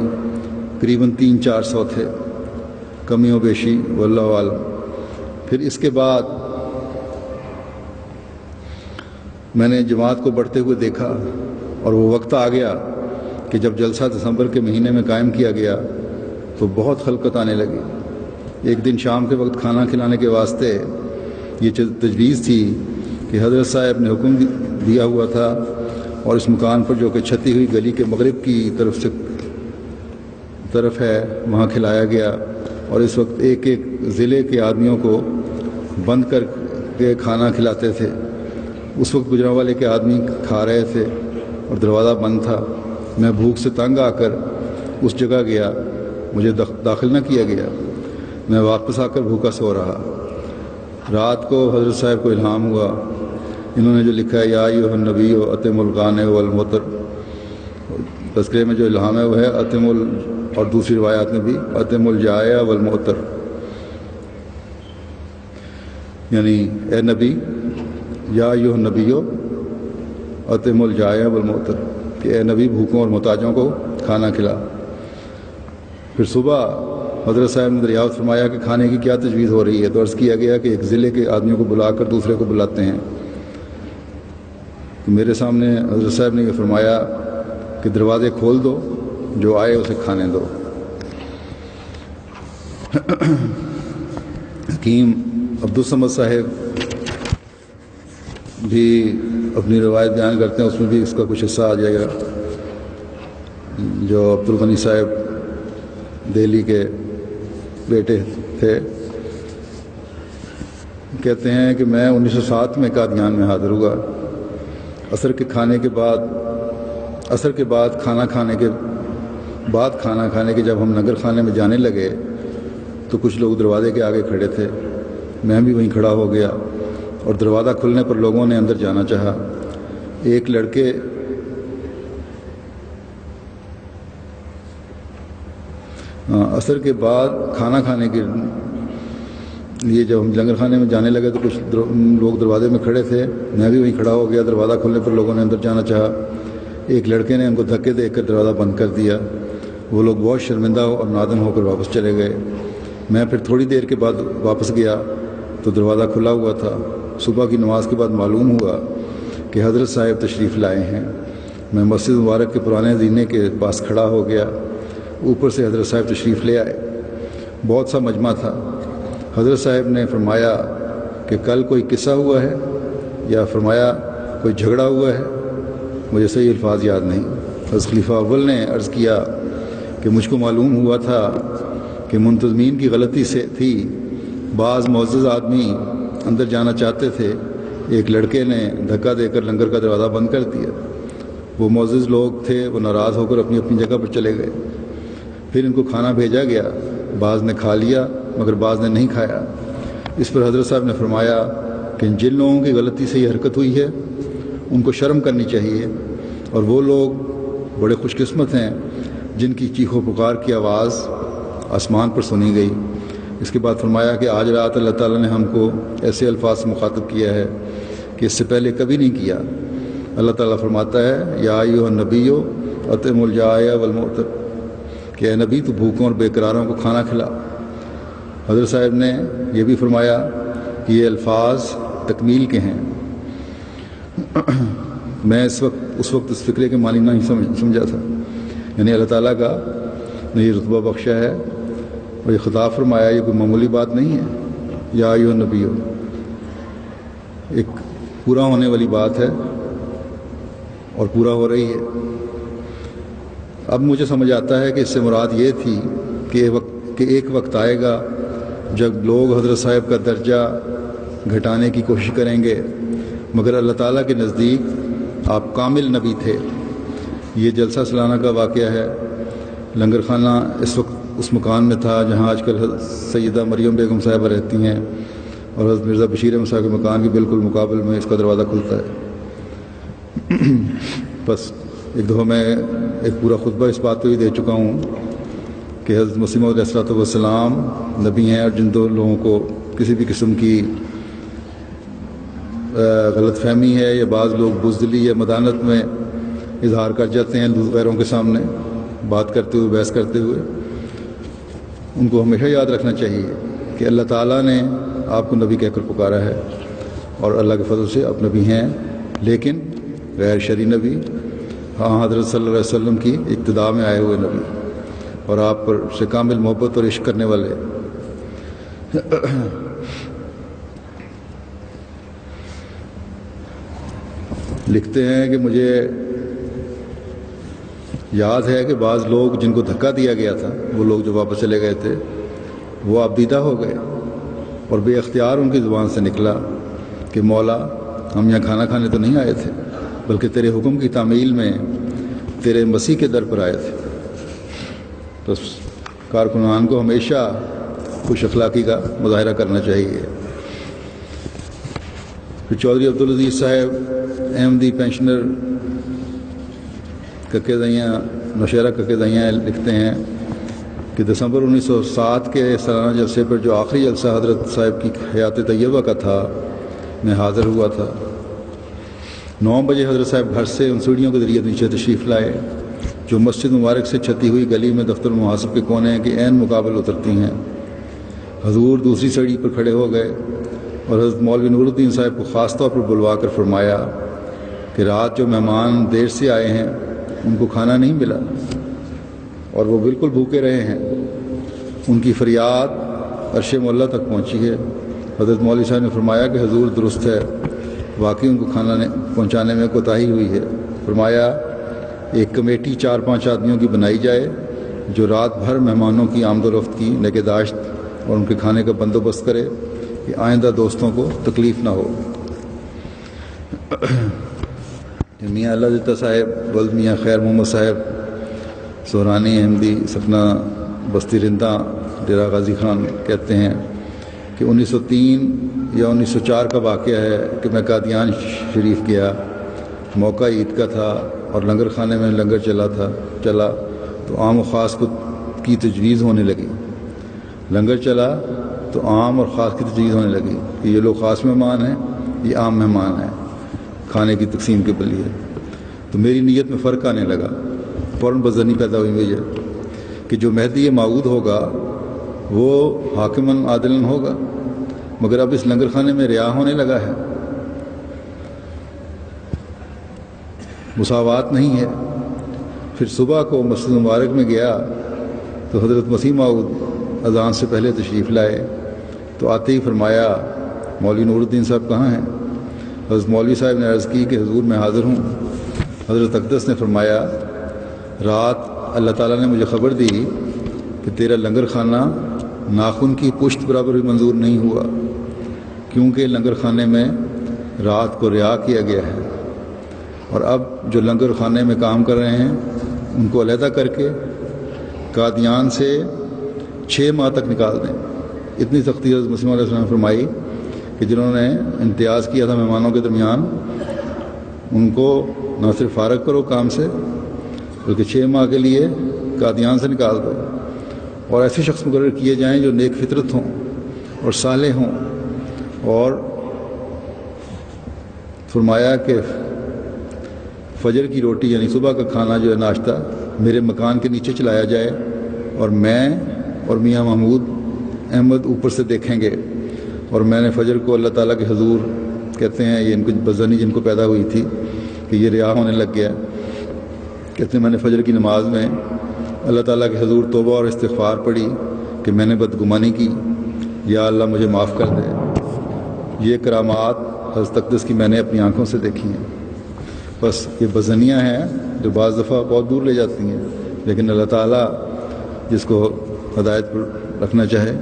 قریباً 300-400 تھے، کمی و بیشی واللہ عالم۔ پھر اس کے بعد میں نے جماعت کو بڑھتے ہوئے دیکھا، اور وہ وقت آ گیا کہ جب جلسہ دسمبر کے مہینے میں قائم کیا گیا تو بہت خلقت آنے لگی۔ ایک دن شام کے وقت کھانا کھلانے کے واسطے یہ تجویز تھی کہ حضرت صاحب نے حکم دیا ہوا تھا، اور اس مکان پر جو کہ چھتی ہوئی گلی کے مغرب کی طرف ہے وہاں کھلایا گیا، اور اس وقت ایک ایک ضلع کے آدمیوں کو بند کر کے کھانا کھلاتے تھے۔ اس وقت گجرانوالے کے آدمی کھا رہے تھے اور دروازہ بند تھا۔ میں بھوک سے تنگ آ کر اس جگہ گیا، مجھے داخل نہ کیا گیا۔ میں واپس آ کر بھوکا سو رہا۔ رات کو حضرت صاحب کو الہام ہوا، انہوں نے جو لکھا ہے یا ایھا النبی اتم الغانع والمطر، تذکرے میں جو الہام ہے وہ ہے اور دوسری روایات میں بھی اتم الجائع والمطر، یعنی اے نبی، یا ایھا النبی اتم الجائع والمطر، کہ اے نبی بھوکوں اور محتاجوں کو کھانا کھلا۔ پھر صبح حضرت صاحب نے دریافت فرمایا کہ کھانے کی کیا تجویز ہو رہی ہے، تو عرض کیا گیا کہ ایک ضلع کے آدمیوں کو بلا کر دوسرے کو بلاتے ہیں۔ تو میرے سامنے حضرت صاحب نے یہ فرمایا کہ دروازے کھول دو، جو آئے اسے کھانے دو۔ حکیم عبدالصمد صاحب بھی اپنی روایت بیان کرتے ہیں، اس میں بھی اس کا کچھ حصہ آ جائے گا۔ جو عبدالغنی صاحب دہلی کے بیٹے تھے، کہتے ہیں کہ میں 1907 میں قادیان میں حاضر ہوا۔ عصر کے بعد کھانا کھانے کے جب ہم نگر خانے میں جانے لگے تو کچھ لوگ دروازے کے آگے کھڑے تھے، میں بھی وہیں کھڑا ہو گیا، اور دروازہ کھلنے پر لوگوں نے اندر جانا چاہا۔ ایک لڑکے عصر کے بعد کھانا کھانے کے لیے جب ہم لنگر خانے میں جانے لگے تو کچھ لوگ دروازے میں کھڑے تھے، میں بھی وہیں کھڑا ہو گیا، دروازہ کھلنے پر لوگوں نے اندر جانا چاہا۔ ایک لڑکے نے ان کو دھکے دے کر دروازہ بند کر دیا۔ وہ لوگ بہت شرمندہ اور نادم ہو کر واپس چلے گئے۔ میں پھر تھوڑی دیر کے بعد واپس گیا تو دروازہ کھلا ہوا تھا۔ صبح کی نماز کے بعد معلوم ہوا کہ حضرت صاحب تشریف لائے ہیں۔ میں مسجد مبارک کے پرانے زینے کے پاس کھڑا ہو گیا، اوپر سے حضرت صاحب تشریف لے آئے۔ بہت سا مجمع تھا۔ حضرت صاحب نے فرمایا کہ کل کوئی قصہ ہوا ہے، یا فرمایا کوئی جھگڑا ہوا ہے، مجھے صحیح الفاظ یاد نہیں۔ حضرت خلیفہ اول نے عرض کیا کہ مجھ کو معلوم ہوا تھا کہ منتظمین کی غلطی سے تھی، بعض معزز آدمی اندر جانا چاہتے تھے، ایک لڑکے نے دھکا دے کر لنگر کا دروازہ بند کر دیا۔ وہ معزز لوگ تھے، وہ ناراض ہو کر اپنی اپنی جگہ پر چلے گئے۔ پھر ان کو کھانا بھیجا گیا، بعض نے کھا لیا مگر بعض نے نہیں کھایا۔ اس پر حضرت صاحب نے فرمایا کہ جن لوگوں کی غلطی سے یہ حرکت ہوئی ہے ان کو شرم کرنی چاہیے، اور وہ لوگ بڑے خوش قسمت ہیں جن کی چیخ و پکار کی آواز آسمان پر سنی گئی۔ اس کے بعد فرمایا کہ آج رات اللہ تعالیٰ نے ہم کو ایسے الفاظ سے مخاطب کیا ہے کہ اس سے پہلے کبھی نہیں کیا۔ اللہ تعالیٰ فرماتا ہے یا ایھا النبی اطعم الجائع والمعطر، کہ اے نبی تو بھوکوں اور بے قراروں کو کھانا کھلا۔ حضرت صاحب نے یہ بھی فرمایا کہ یہ الفاظ تکمیل کے ہیں۔ میں اس وقت اس فکرے کے معنی نہیں سمجھا تھا، یعنی اللہ تعالیٰ کا نے یہ رتبہ بخشا ہے اور یہ خطاب فرمایا، یہ کوئی معمولی بات نہیں ہے۔ یا ایھا النبی ایک پورا ہونے والی بات ہے اور پورا ہو رہی ہے۔ اب مجھے سمجھ آتا ہے کہ اس سے مراد یہ تھی کہ ایک وقت آئے گا جب لوگ حضرت صاحب کا درجہ گھٹانے کی کوشش کریں گے، مگر اللہ تعالیٰ کے نزدیک آپ کامل نبی تھے۔ یہ جلسہ سالانہ کا واقعہ ہے۔ لنگر خانہ اس وقت اس مکان میں تھا جہاں آج کل سیدہ مریم بیگم صاحبہ رہتی ہیں، اور حضرت مرزا بشیر احمد صاحب کے مکان کے بالکل مقابل میں اس کا دروازہ کھلتا ہے۔ بس ایک دفعہ میں ایک پورا خطبہ اس بات پہ بھی دے چکا ہوں کہ حضرت مسیح موعود علیہ الصلوۃ والسلام نبی ہیں، اور جن دو لوگوں کو کسی بھی قسم کی غلط فہمی ہے یا بعض لوگ بزدلی یا مدانت میں اظہار کر جاتے ہیں غیروں کے سامنے بات کرتے ہوئے بحث کرتے ہوئے، ان کو ہمیشہ یاد رکھنا چاہیے کہ اللہ تعالیٰ نے آپ کو نبی کہہ کر پکارا ہے اور اللہ کے فضل سے آپ نبی ہیں، لیکن غیر شرعی نبی، ہاں حضرت صلی اللہ علیہ وسلم کی اقتداء میں آئے ہوئے نبی اور آپ پر سے کامل محبت اور عشق کرنے والے۔ لکھتے ہیں کہ مجھے یاد ہے کہ بعض لوگ جن کو دھکا دیا گیا تھا، وہ لوگ جو واپس چلے گئے تھے، وہ اب دیدہ ہو گئے اور بے اختیار ان کی زبان سے نکلا کہ مولا ہم یہاں کھانا کھانے تو نہیں آئے تھے، بلکہ تیرے حکم کی تعمیل میں تیرے مسیح کے در پر آئے تھے۔ تو کارکنان کو ہمیشہ خوش اخلاقی کا مظاہرہ کرنا چاہیے۔ پھر چودھری عبدالعزیز صاحب احمدی پینشنر ککے دائیاں نوشہرہ ککے دائیاں لکھتے ہیں کہ دسمبر 1907 کے سالانہ جلسے پر جو آخری جلسہ حضرت صاحب کی حیات طیبہ کا تھا، میں حاضر ہوا تھا۔ 9 بجے حضرت صاحب گھر سے ان سیڑھیوں کے ذریعے نیچے تشریف لائے جو مسجد مبارک سے چھتی ہوئی گلی میں دفتر المحاسب کے کونے کے عین مقابل اترتی ہیں۔ حضور دوسری سیڑھی پر کھڑے ہو گئے اور حضرت مولوی نور الدین صاحب کو خاص طور پر بلوا کر فرمایا کہ رات جو مہمان دیر سے آئے ہیں ان کو کھانا نہیں ملا اور وہ بالکل بھوکے رہے ہیں، ان کی فریاد عرش مولا تک پہنچی ہے۔ حضرت مولوی صاحب نے فرمایا کہ حضور درست ہے، واقعی ان کو کھانا پہنچانے میں کوتاہی ہوئی ہے۔ فرمایا ایک کمیٹی 4-5 آدمیوں کی بنائی جائے جو رات بھر مہمانوں کی آمد و رفت کی نگہداشت اور ان کے کھانے کا بندوبست کرے کہ آئندہ دوستوں کو تکلیف نہ ہو۔ میاں اللہ دیتا صاحب، ولد میاں خیر محمد صاحب سہرانی احمدی سپنا بستی رندہ ڈیرہ غازی خان کہتے ہیں کہ 1903 یا 1904 کا واقعہ ہے کہ میں قادیان شریف گیا، موقع عید کا تھا اور لنگر خانے میں لنگر چلا تو عام و خاص کی تجویز ہونے لگی۔ لنگر چلا تو عام اور خاص کی تجویز ہونے لگی کہ یہ لوگ خاص مہمان ہیں، یہ عام مہمان ہیں کھانے کی تقسیم کے لیے۔ تو میری نیت میں فرق آنے لگا، فوراً بدظنی پیدا ہوئی مجھے کہ جو مہدی موعود ہوگا وہ حاکماً عادلاً ہوگا، مگر اب اس لنگر خانے میں ریا ہونے لگا ہے، مساوات نہیں ہے۔ پھر صبح کو مسجد مبارک میں گیا تو حضرت مسیح موعود اذان سے پہلے تشریف لائے تو آتے ہی فرمایا مولوی نور الدین صاحب کہاں ہیں؟ حضرت مولوی صاحب نے عرض کی کہ حضور میں حاضر ہوں۔ حضرت اقدس نے فرمایا رات اللہ تعالیٰ نے مجھے خبر دی کہ تیرا لنگر خانہ ناخن کی پشت برابر بھی منظور نہیں ہوا، کیونکہ لنگر خانے میں رات کو ریا کیا گیا ہے، اور اب جو لنگر خانے میں کام کر رہے ہیں ان کو علیحدہ کر کے قادیان سے 6 ماہ تک نکال دیں۔ اتنی سختی حضرت مسیح علیہ السلام نے فرمائی کہ جنہوں نے امتیاز کیا تھا مہمانوں کے درمیان ان کو نہ صرف فارغ کرو کام سے بلکہ 6 ماہ کے لیے قادیان سے نکال دو، اور ایسے شخص مقرر کیے جائیں جو نیک فطرت ہوں اور صالح ہوں۔ اور فرمایا کہ فجر کی روٹی یعنی صبح کا کھانا جو ہے ناشتہ میرے مکان کے نیچے چلایا جائے اور میں اور میاں محمود احمد اوپر سے دیکھیں گے۔ اور میں نے فجر کو اللہ تعالیٰ کے حضور کہتے ہیں یہ ان کو بدظنی جن کو پیدا ہوئی تھی کہ یہ ریا ہونے لگ گیا، کہتے ہیں میں نے فجر کی نماز میں اللہ تعالیٰ کے حضور توبہ اور استغفار پڑھی کہ میں نے بدگمانی کی، یا اللہ مجھے معاف کر دے۔ یہ کرامات حضرت اقدس کی میں نے اپنی آنکھوں سے دیکھی ہیں۔ بس یہ بدظنیاں ہیں جو بعض دفعہ بہت دور لے جاتی ہیں، لیکن اللہ تعالیٰ جس کو ہدایت پر رکھنا چاہے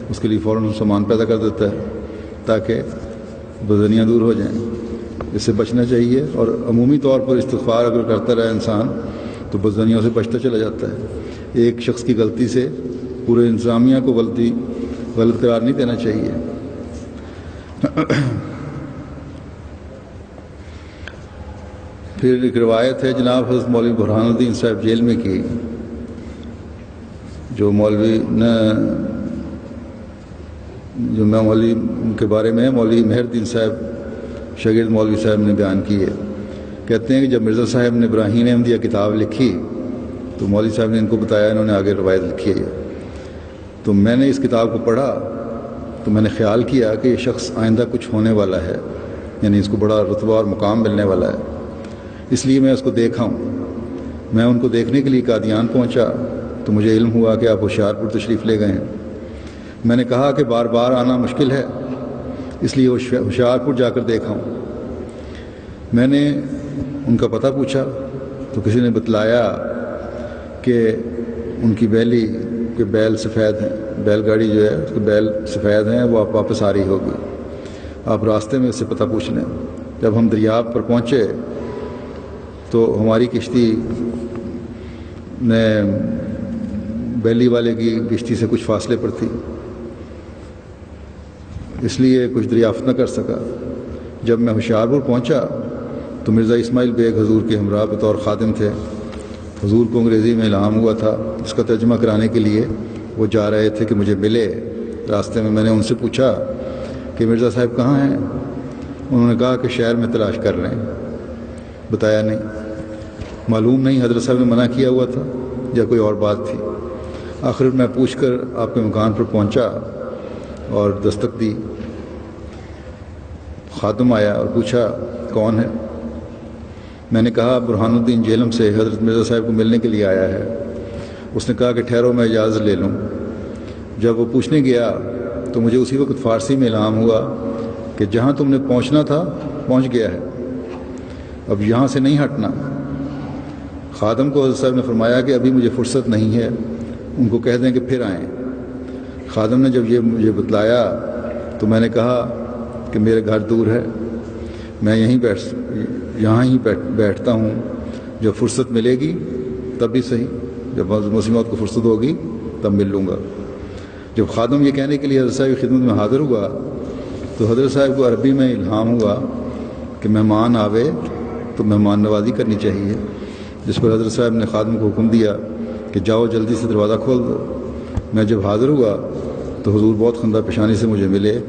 اس کے لیے فوراً سامان پیدا کر دیتا ہے تاکہ بدظنیاں دور ہو جائیں۔ اس سے بچنا چاہیے، اور عمومی طور پر استغفار اگر کرتا رہے انسان تو بدظنیوں سے بچتا چلا جاتا ہے۔ ایک شخص کی غلطی سے پورے انتظامیہ کو غلط قرار نہیں دینا چاہیے۔ پھر ایک روایت ہے جناب حضرت مولوی برہان الدین صاحب جیل میں کی، جو مولوی کے بارے میں مولوی مہر الدین صاحب شاگرد مولوی صاحب نے بیان کی ہے. کہتے ہیں کہ جب مرزا صاحب نے ابراہیم احمدیہ کتاب لکھی تو مولوی صاحب نے ان کو بتایا، انہوں نے آگے روایت لکھی ہے. تو میں نے اس کتاب کو پڑھا تو میں نے خیال کیا کہ یہ شخص آئندہ کچھ ہونے والا ہے، یعنی اس کو بڑا رتبہ اور مقام ملنے والا ہے، اس لیے میں اس کو دیکھا ہوں. میں ان کو دیکھنے کے لیے قادیان پہنچا تو مجھے علم ہوا کہ آپ ہوشیارپور تشریف لے گئے ہیں. میں نے کہا کہ بار بار آنا مشکل ہے، اس لیے ہوشیارپور جا کر دیکھا ہوں. میں نے ان کا پتہ پوچھا تو کسی نے بتلایا کہ ان کی بیلی کے بیل سفید ہیں، بیل گاڑی جو ہے اس کے بیل سفید ہیں، وہ آپ واپس آ رہی ہوگی، آپ راستے میں اس سے پتہ پوچھ لیں. جب ہم دریاب پر پہنچے تو ہماری کشتی نے بیلی والے کی کشتی سے کچھ فاصلے پر تھی، اس لیے کچھ دریافت نہ کر سکا. جب میں ہوشیارپور پہنچا تو مرزا اسماعیل بیگ حضور کے ہمراہ بطور خادم تھے. حضور کو انگریزی میں الہام ہوا تھا، اس کا ترجمہ کرانے کے لیے وہ جا رہے تھے کہ مجھے ملے. راستے میں نے ان سے پوچھا کہ مرزا صاحب کہاں ہیں؟ انہوں نے کہا کہ شہر میں تلاش کر رہے ہیں. بتایا نہیں، معلوم نہیں حضرت صاحب نے منع کیا ہوا تھا یا کوئی اور بات تھی. آخر میں پوچھ کر آپ کے مکان پر پہنچا اور دستک دی. خادم آیا اور پوچھا کون ہے؟ میں نے کہا برہان الدین جہلم سے حضرت مرزا صاحب کو ملنے کے لیے آیا ہے. اس نے کہا کہ ٹھہرو میں اجازت لے لوں. جب وہ پوچھنے گیا تو مجھے اسی وقت فارسی میں الہام ہوا کہ جہاں تم نے پہنچنا تھا پہنچ گیا ہے، اب یہاں سے نہیں ہٹنا. خادم کو حضرت صاحب نے فرمایا کہ ابھی مجھے فرصت نہیں ہے، ان کو کہہ دیں کہ پھر آئیں. خادم نے جب یہ مجھے بتلایا تو میں نے کہا کہ میرے گھر دور ہے، میں یہاں ہی بیٹھتا ہوں، جب فرصت ملے گی تب بھی صحیح، جب حضرت مسیح موعود کو فرصت ہوگی تب مل لوں گا. جب خادم یہ کہنے کے لیے حضرت صاحب کی خدمت میں حاضر ہوا تو حضرت صاحب کو عربی میں الہام ہوا کہ مہمان آوے تو مہمان نوازی کرنی چاہیے، جس پر حضرت صاحب نے خادم کو حکم دیا کہ جاؤ جلدی سے دروازہ کھول دو. میں جب حاضر ہوا تو حضور بہت خندہ پیشانی سے مجھے ملے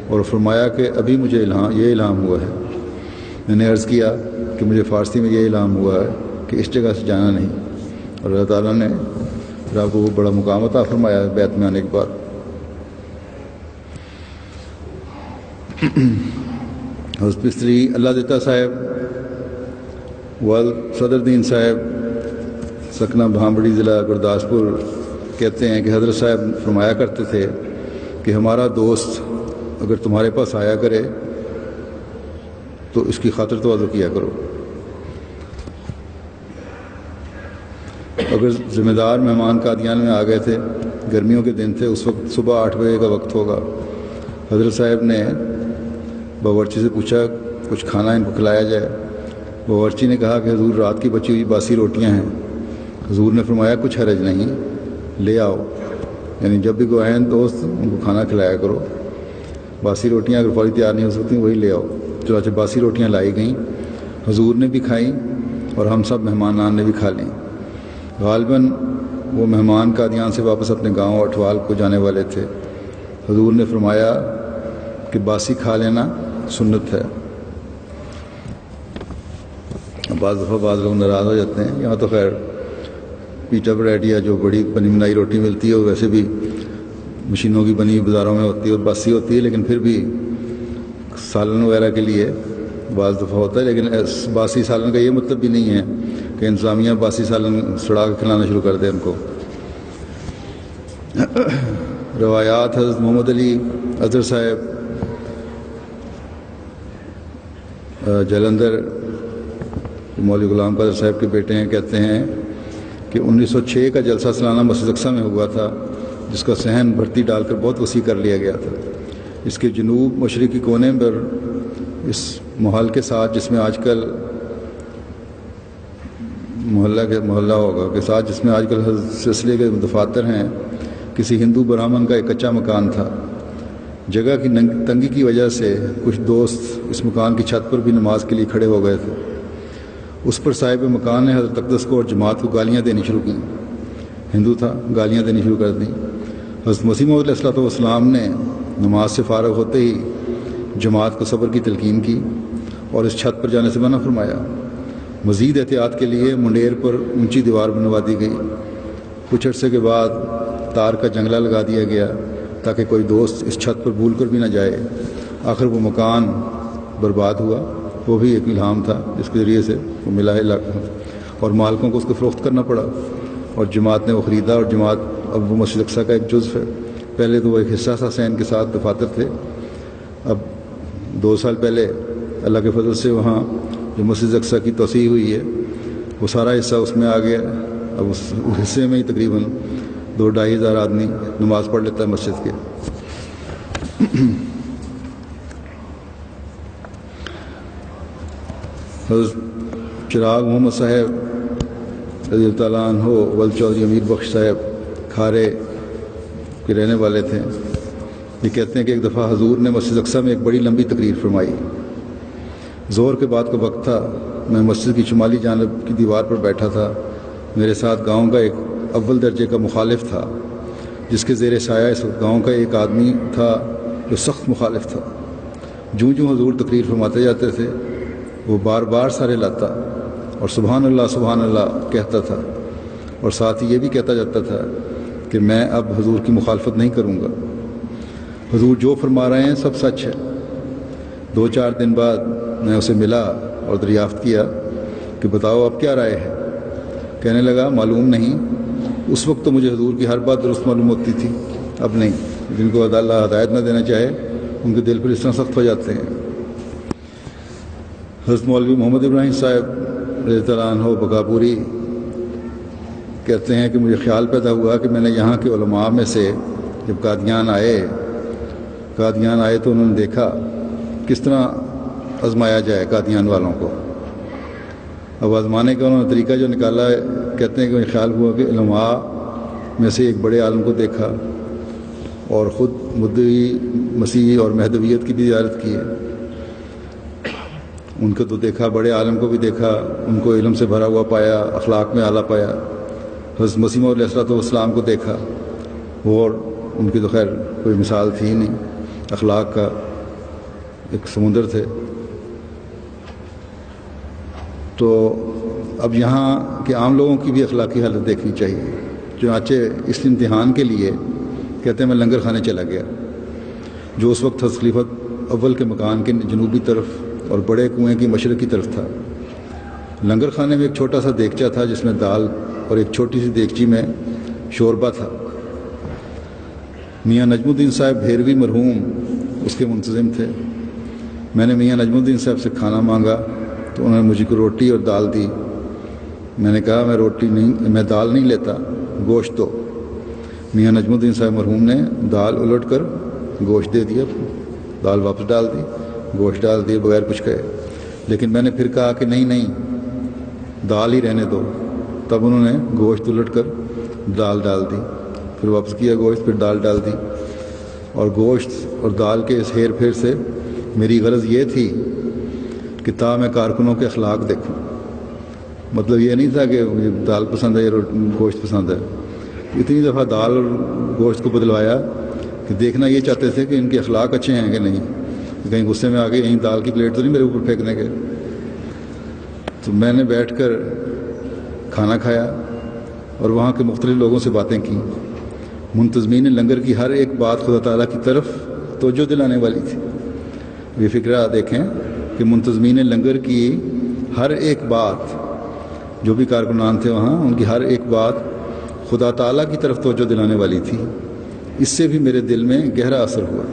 اور فرمایا کہ ابھی مجھے یہ الہام ہوا ہے. میں نے عرض کیا کہ مجھے فارسی میں یہ الہام ہوا ہے کہ اس جگہ سے جانا نہیں، اور اللہ تعالیٰ نے آپ کو وہ بڑا مقام عطا فرمایا بیت میں آنے کے بعد. حضرت مستری اللہ دیتا صاحب والد صدر دین صاحب سکنہ بھامبڑی ضلع گرداسپور کہتے ہیں کہ حضرت صاحب فرمایا کرتے تھے کہ ہمارا دوست اگر تمہارے پاس آیا کرے تو اس کی خاطر تواضع کیا کرو. اگر ذمہ دار مہمان قادیان میں آ گئے تھے، گرمیوں کے دن تھے، اس وقت صبح 8 بجے کا وقت ہوگا، حضرت صاحب نے باورچی سے پوچھا کچھ کھانا ان کو کھلایا جائے. باورچی نے کہا کہ حضور رات کی بچی ہوئی باسی روٹیاں ہیں. حضور نے فرمایا کچھ حرج نہیں، لے آؤ، یعنی جب بھی کوئی آئیں دوست ان کو کھانا کھلایا کرو. باسی روٹیاں اگر فوری تیار نہیں ہو سکتی وہی لے آؤ. چنانچہ باسی روٹیاں لائی گئیں، حضور نے بھی کھائیں اور ہم سب مہمانان نے بھی کھا لیں. غالباً وہ مہمان قادیان سے واپس اپنے گاؤں اٹھوال کو جانے والے تھے. حضور نے فرمایا کہ باسی کھا لینا سنت ہے. بعض دفعہ بعض لوگ ناراض ہو جاتے ہیں. یہاں تو خیر پیٹا بریڈ یا جو بڑی بنی بنائی روٹی ملتی ہے وہ ویسے بھی مشینوں کی بنی بازاروں میں ہوتی ہے اور باسی ہوتی ہے، لیکن پھر بھی سالن وغیرہ کے لیے بعض دفعہ ہوتا ہے. لیکن باسی سالن کا یہ مطلب بھی نہیں ہے کہ انتظامیہ باسی سالن سڑا کے کھلانا شروع کر دے ان کو. روایات حضرت محمد علی اظہر صاحب جلندر مولوی غلام قادر صاحب کے بیٹے ہیں، کہتے ہیں کہ 1906 کا جلسہ سالانہ مسجد اقصی میں ہوا تھا، جس کا صحن بھرتی ڈال کر بہت وسیع کر لیا گیا تھا. اس کے جنوب مشرقی کونے پر اس محل کے ساتھ، جس میں آج کل محلہ ہوگا کے ساتھ جس میں آج کل سلسلے کے دفاتر ہیں، کسی ہندو برہمن کا ایک کچا مکان تھا. جگہ کی تنگی کی وجہ سے کچھ دوست اس مکان کی چھت پر بھی نماز کے لیے کھڑے ہو گئے تھے. اس پر صاحب مکان نے حضرت اقدس کو اور جماعت کو گالیاں دینی شروع کیں. ہندو تھا، گالیاں دینی شروع کر دیں. حضرت مسیح موعود علیہ السلام نے نماز سے فارغ ہوتے ہی جماعت کو صبر کی تلقین کی اور اس چھت پر جانے سے منع فرمایا۔ مزید احتیاط کے لیے منڈیر پر اونچی دیوار بنوا دی گئی۔ کچھ عرصے کے بعد تار کا جنگلہ لگا دیا گیا تاکہ کوئی دوست اس چھت پر بھول کر بھی نہ جائے۔ آخر وہ مکان برباد ہوا، وہ بھی ایک الہام تھا جس کے ذریعے سے وہ ملا علاقہ، اور مالکوں کو اس کو فروخت کرنا پڑا اور جماعت نے وہ خریدا، اور جماعت اب وہ مسجد اقصیٰ کا ایک جزو ہے۔ پہلے تو وہ ایک حصہ تھا، حسین کے ساتھ دفاتر تھے، اب 2 سال پہلے اللہ کے فضل سے وہاں جو مسجد اقصیٰ کی توسیع ہوئی ہے وہ سارا حصہ اس میں آ گیا۔ اب اس حصے میں ہی تقریباً 2-2.5 ہزار آدمی نماز پڑھ لیتا ہے مسجد کے۔ حضرت چراغ محمد صاحب رضی اللہ تعالیٰ عنہ ولد چودھری امیر بخش صاحب کھارے کے رہنے والے تھے۔ یہ کہتے ہیں کہ ایک دفعہ حضور نے مسجد اقصیٰ میں ایک بڑی لمبی تقریر فرمائی۔ ظہر کے بعد کا وقت تھا، میں مسجد کی شمالی جانب کی دیوار پر بیٹھا تھا۔ میرے ساتھ گاؤں کا ایک اول درجے کا مخالف تھا، جس کے زیر سایہ اس گاؤں کا ایک آدمی تھا جو سخت مخالف تھا۔ جوں حضور تقریر فرماتے جاتے تھے وہ بار بار سارے لاتا اور سبحان اللہ کہتا تھا، اور ساتھ ہی یہ بھی کہتا جاتا تھا کہ میں اب حضور کی مخالفت نہیں کروں گا، حضور جو فرما رہے ہیں سب سچ ہے۔ 2-4 دن بعد میں اسے ملا اور دریافت کیا کہ بتاؤ اب کیا رائے ہے؟ کہنے لگا معلوم نہیں، اس وقت تو مجھے حضور کی ہر بات درست معلوم ہوتی تھی، اب نہیں۔ جن کو اللہ ہدایت نہ دینا چاہے ان کے دل پر اس طرح سخت ہو جاتے ہیں۔ حضرت مولوی محمد ابراہیم صاحب رضی اللہ عنہ بکاپوری کہتے ہیں کہ مجھے خیال پیدا ہوا کہ میں نے یہاں کے علماء میں سے جب قادیان آئے تو انہوں نے دیکھا کس طرح آزمایا جائے قادیان والوں کو۔ اب آزمانے کا انہوں نے طریقہ جو نکالا ہے، کہتے ہیں کہ مجھے خیال ہوا کہ علماء میں سے ایک بڑے عالم کو دیکھا اور خود مدعی مسیح اور مہدویت کی بھی زیارت کی ہے۔ ان کو تو دیکھا، بڑے عالم کو بھی دیکھا، ان کو علم سے بھرا ہوا پایا، اخلاق میں اعلیٰ پایا۔ حضرت مسیح علیہ السلام کو دیکھا، اور ان کی تو خیر کوئی مثال تھی ہی نہیں، اخلاق کا ایک سمندر تھے۔ تو اب یہاں کے عام لوگوں کی بھی اخلاقی حالت دیکھنی چاہیے۔ چنانچہ اس امتحان کے لیے کہتے ہیں میں لنگر خانے چلا گیا، جو اس وقت حضرت خلیفہ اول کے مکان کے جنوبی طرف اور بڑے کنویں کی مشرقی طرف تھا۔ لنگر خانے میں ایک چھوٹا سا دیگچہ تھا جس میں دال اور ایک چھوٹی سی دیگچی میں شوربہ تھا۔ میاں نجم الدین صاحب بھیروی مرحوم اس کے منتظم تھے۔ میں نے میاں نجم الدین صاحب سے کھانا مانگا تو انہوں نے مجھے کو روٹی اور دال دی۔ میں نے کہا میں دال نہیں لیتا، گوشت دو۔ میاں نجم الدین صاحب مرحوم نے دال الٹ کر گوشت دے دیا، دال واپس ڈال دی، گوشت ڈال دیے بغیر کچھ کہے۔ لیکن میں نے پھر کہا کہ نہیں دال ہی رہنے دو، تب انہوں نے گوشت الٹ کر دال ڈال دی، پھر واپس کیا گوشت، پھر دال ڈال دی۔ اور گوشت اور دال کے اس ہیر پھیر سے میری غرض یہ تھی کہ میں کارکنوں کے اخلاق دیکھوں۔ مطلب یہ نہیں تھا کہ مجھے دال پسند ہے یا گوشت پسند ہے۔ اتنی دفعہ دال اور گوشت کو بدلوایا کہ دیکھنا یہ چاہتے تھے کہ ان کے اخلاق اچھے ہیں کہ نہیں، کہیں غصے میں آ کے یہیں دال کی پلیٹ تو نہیں میرے اوپر پھینکنے کے۔ تو میں نے بیٹھ کر کھانا کھایا اور وہاں کے مختلف لوگوں سے باتیں کی۔ منتظمین لنگر کی ہر ایک بات خدا تعالیٰ کی طرف توجہ دلانے والی تھی۔ یہ فکرہ دیکھیں کہ منتظمین لنگر کی ہر ایک بات، جو بھی کارکنان تھے وہاں، ان کی ہر ایک بات خدا تعالیٰ کی طرف توجہ دلانے والی تھی۔ اس سے بھی میرے دل میں گہرا اثر ہوا۔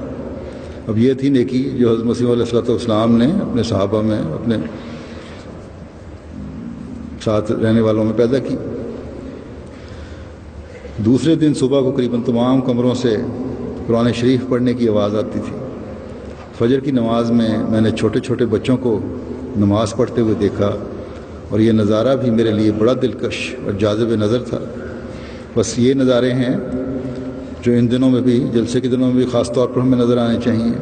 اب یہ تھی نیکی جو حضرت مسیح علیہ السلام نے اپنے صحابہ میں، اپنے ساتھ رہنے والوں میں پیدا کی۔ دوسرے دن صبح کو قریباً تمام کمروں سے قرآن شریف پڑھنے کی آواز آتی تھی۔ فجر کی نماز میں نے چھوٹے چھوٹے بچوں کو نماز پڑھتے ہوئے دیکھا، اور یہ نظارہ بھی میرے لیے بڑا دلکش اور جاذب نظر تھا۔ بس یہ نظارے ہیں جو ان دنوں میں بھی، جلسے کے دنوں میں بھی خاص طور پر ہمیں نظر آنے چاہیے،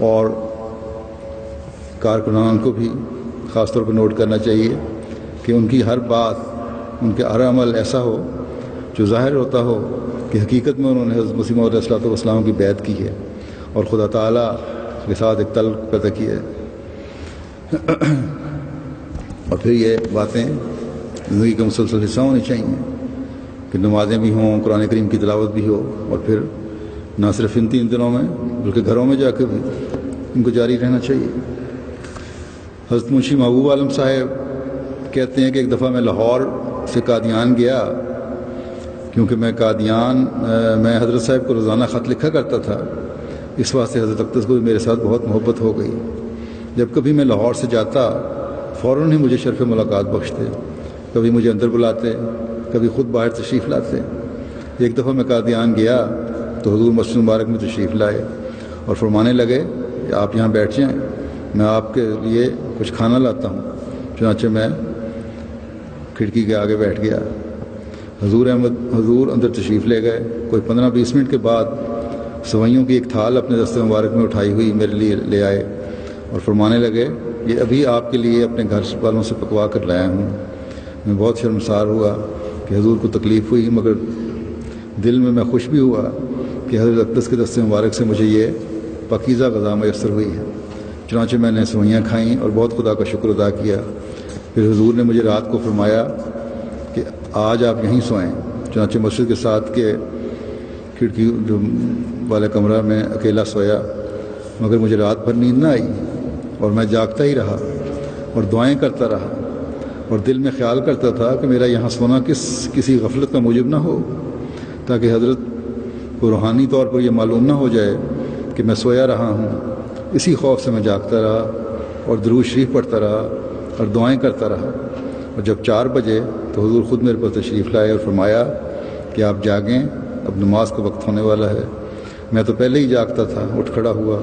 اور کارکنان کو بھی خاص طور پر نوٹ کرنا چاہیے کہ ان کی ہر بات، ان کے ہر عمل ایسا ہو جو ظاہر ہوتا ہو کہ حقیقت میں انہوں نے حضرت مسیح علیہ السلام کی بیعت کی ہے اور خدا تعالیٰ کے ساتھ ایک تعلق پیدا کیا ہے۔ اور پھر یہ باتیں زندگی کا مسلسل حصہ ہونی چاہیے کہ نمازیں بھی ہوں، قرآن کریم کی تلاوت بھی ہو، اور پھر نہ صرف ان 3 دنوں میں بلکہ گھروں میں جا کے بھی ان کو جاری رہنا چاہیے۔ حضرت منشی محبوب عالم صاحب کہتے ہیں کہ ایک دفعہ میں لاہور سے قادیان گیا، کیونکہ میں حضرت صاحب کو روزانہ خط لکھا کرتا تھا، اس واسطے حضرت اقدس کو بھی میرے ساتھ بہت محبت ہو گئی۔ جب کبھی میں لاہور سے جاتا فوراً ہی مجھے شرف ملاقات بخشتے، کبھی مجھے اندر بلاتے، کبھی خود باہر تشریف لاتے۔ ایک دفعہ میں قادیان گیا تو حضور مسجد مبارک میں تشریف لائے اور فرمانے لگے کہ آپ یہاں بیٹھ جائیں، میں آپ کے لیے کچھ کھانا لاتا ہوں۔ چنانچہ میں کھڑکی کے آگے بیٹھ گیا۔ حضور اندر تشریف لے گئے۔ کوئی 15-20 منٹ کے بعد سوئیوں کی ایک تھال اپنے دست مبارک میں اٹھائی ہوئی میرے لیے لے آئے اور فرمانے لگے یہ ابھی آپ کے لیے اپنے گھر والوں سے پکوا کر لایا ہوں۔ میں بہت شرمسار ہوا کہ حضور کو تکلیف ہوئی، مگر دل میں خوش بھی ہوا کہ حضرت اقدس کے دست مبارک سے مجھے یہ پاکیزہ غذا میسر ہوئی ہے۔ چنانچہ میں نے سوئیاں کھائیں اور بہت خدا کا شکر ادا کیا۔ پھر حضور نے مجھے رات کو فرمایا کہ آج آپ یہیں سوئیں۔ چنانچہ مسجد کے ساتھ کے کھڑکی جو والے کمرہ میں اکیلا سویا، مگر مجھے رات بھر نیند نہ آئی اور میں جاگتا ہی رہا اور دعائیں کرتا رہا، اور دل میں خیال کرتا تھا کہ میرا یہاں سونا کسی غفلت کا موجب نہ ہو، تاکہ حضرت کو روحانی طور پر یہ معلوم نہ ہو جائے کہ میں سویا رہا ہوں۔ اسی خوف سے میں جاگتا رہا اور درود شریف پڑھتا رہا اور دعائیں کرتا رہا، اور جب 4 بجے تو حضور خود میرے پر تشریف لائے اور فرمایا کہ آپ جاگیں، اب نماز کا وقت ہونے والا ہے۔ میں تو پہلے ہی جاگتا تھا، اٹھ کھڑا ہوا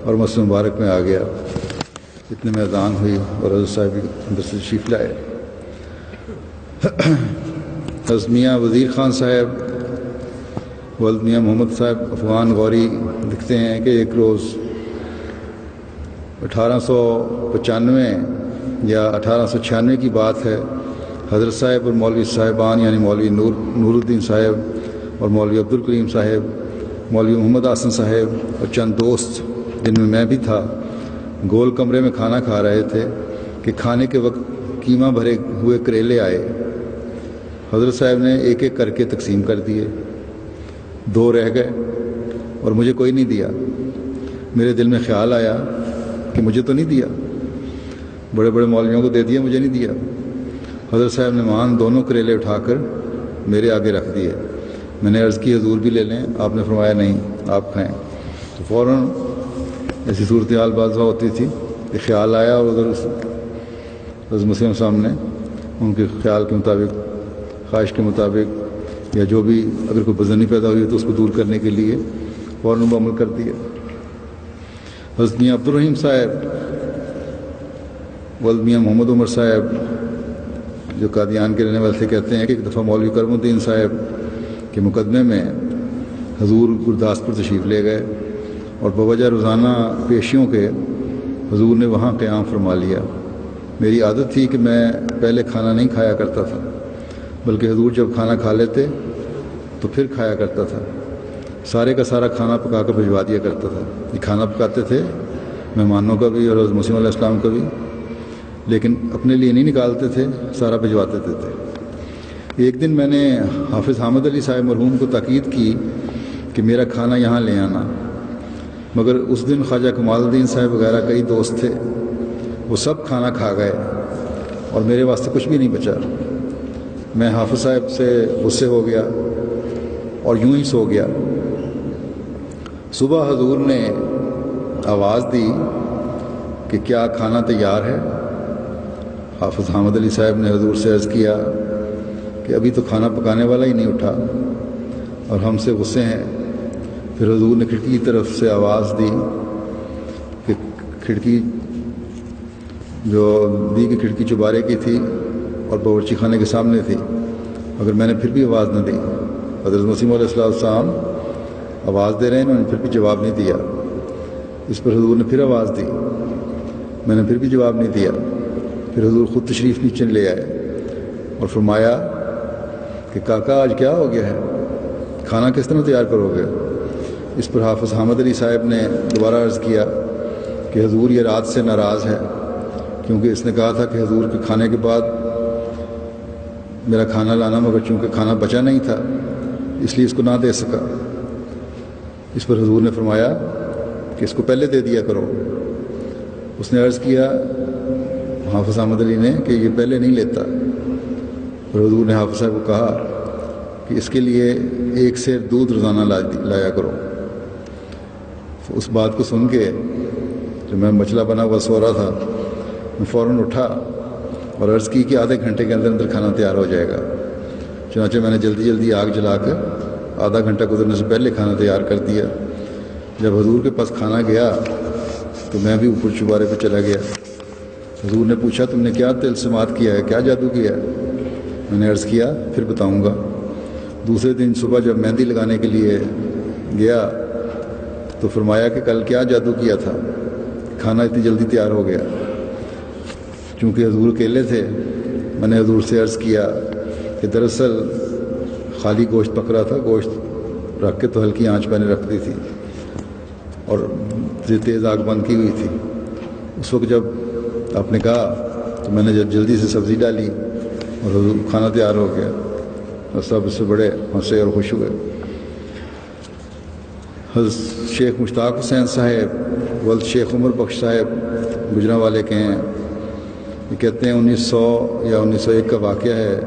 اور مسجد مبارک میں آ گیا۔ اتنے میں اذان ہوئی اور حضرت صاحب اندر سے تشریف لائے۔ حضرت میاں وزیر خان صاحب ولد میاں محمد صاحب افغان غوری لکھتے ہیں کہ ایک روز 1895 یا 1896 کی بات ہے، حضرت صاحب اور مولوی صاحبان یعنی مولوی نور الدین صاحب اور مولوی عبدالکریم صاحب، مولوی محمد حسن صاحب اور چند دوست جن میں میں بھی تھا، گول کمرے میں کھانا کھا رہے تھے کہ کھانے کے وقت قیمہ بھرے ہوئے کریلے آئے۔ حضرت صاحب نے ایک ایک کر کے تقسیم کر دیے، 2 رہ گئے اور مجھے کوئی نہیں دیا۔ میرے دل میں خیال آیا کہ مجھے تو نہیں دیا، بڑے بڑے مولویوں کو دے دیا، مجھے نہیں دیا۔ حضرت صاحب نے مان دونوں کریلے اٹھا کر میرے آگے رکھ دیے۔ میں نے عرض کی حضور بھی لے لیں، آپ نے فرمایا نہیں آپ کھائیں۔ تو فوراً ایسی صورتحال بعض ہوتی تھی کہ خیال آیا اور ادھر حضرت مسلم سامنے ان کے خیال کے مطابق، خواہش کے مطابق، یا جو بھی اگر کوئی بدنی پیدا ہوئی تو اس کو دور کرنے کے لیے فوراً وہ عمل کر دیا۔ حضرت میاں عبدالرحیم صاحب ولد میاں محمد عمر صاحب جو قادیان کے رہنے والے تھے کہتے ہیں کہ ایک دفعہ مولوی کرم الدین صاحب کے مقدمے میں حضور گرداسپور تشریف لے گئے اور بوجہ روزانہ پیشیوں کے حضور نے وہاں قیام فرما لیا۔ میری عادت تھی کہ میں پہلے کھانا نہیں کھایا کرتا تھا، بلکہ حضور جب کھانا کھا لیتے تو پھر کھایا کرتا تھا۔ سارے کا سارا کھانا پکا کر بھجوا دیا کرتا تھا۔ یہ کھانا پکاتے تھے مہمانوں کا بھی اور حضرت مسیم علیہ السلام کا بھی، لیکن اپنے لیے نہیں نکالتے تھے، سارا بھجوا دیتے تھے۔ ایک دن میں نے حافظ حامد علی صاحب مرحوم کو تاکید کی کہ میرا کھانا یہاں لے آنا، مگر اس دن خواجہ کمال الدین صاحب وغیرہ کئی دوست تھے، وہ سب کھانا کھا گئے اور میرے واسطے کچھ بھی نہیں بچا۔ میں حافظ صاحب سے غصے ہو گیا اور یوں ہی سو گیا۔ صبح حضور نے آواز دی کہ کیا کھانا تیار ہے؟ حافظ حامد علی صاحب نے حضور سے عرض کیا کہ ابھی تو کھانا پکانے والا ہی نہیں اٹھا اور ہم سے غصے ہیں۔ پھر حضور نے کھڑکی کی طرف سے آواز دی کہ کھڑکی جو دی کہ کھڑکی چبارے کی تھی اور باورچی خانے کے سامنے تھی، مگر میں نے پھر بھی آواز نہ دی۔ حضرت مسیم علیہ السلام آواز دے رہے ہیں، انہوں نے پھر بھی جواب نہیں دیا۔ اس پر حضور نے پھر آواز دی، میں نے پھر بھی جواب نہیں دیا۔ پھر حضور خود تشریف نیچے لے آئے اور فرمایا کہ کاکا آج کیا ہو گیا ہے، کھانا کس طرح تیار کرو گے؟ اس پر حافظ حامد علی صاحب نے دوبارہ عرض کیا کہ حضور یہ رات سے ناراض ہے کیونکہ اس نے کہا تھا کہ حضور کے کھانے کے بعد میرا کھانا لانا، مگر چونکہ کھانا بچا نہیں تھا اس لیے اس کو نہ دے سکا۔ اس پر حضور نے فرمایا کہ اس کو پہلے دے دیا کرو۔ اس نے عرض کیا حافظ احمد علی نے کہ یہ پہلے نہیں لیتا، اور حضور نے حافظ صاحب کو کہا کہ اس کے لیے 1 سیر دودھ روزانہ لایا کرو۔ اس بات کو سن کے جو میں مچلا بنا ہوا سو رہا تھا، میں فوراً اٹھا اور عرض کی کہ آدھے گھنٹے کے اندر کھانا تیار ہو جائے گا۔ چنانچہ میں نے جلدی جلدی آگ جلا کر آدھا گھنٹہ گزرنے سے پہلے کھانا تیار کر دیا۔ جب حضور کے پاس کھانا گیا تو میں بھی اوپر چوبارے پہ چلا گیا۔ حضور نے پوچھا تم نے کیا تلسمات کیا ہے، کیا جادو کیا ہے؟ میں نے عرض کیا پھر بتاؤں گا۔ دوسرے دن صبح جب مہندی لگانے کے لیے گیا تو فرمایا کہ کل کیا جادو کیا تھا، کھانا اتنی جلدی تیار ہو گیا۔ چونکہ حضور اکیلے تھے، میں نے حضور سے عرض کیا کہ دراصل خالی گوشت پک رہا تھا، گوشت رکھ کے تو ہلکی آنچ میں نے رکھ دی تھی اور تیز آگ بند کی ہوئی تھی۔ اس وقت جب آپ نے کہا تو میں نے جلدی سے سبزی ڈالی اور حضور کھانا تیار ہو گیا، اور سب اس سے بڑے ہنسے اور خوش ہوئے۔ حضرت شیخ مشتاق حسین صاحب ولد شیخ عمر بخش صاحب گجرانوالے کے ہیں۔ یہ کہتے ہیں 1900 یا 1901 کا واقعہ ہے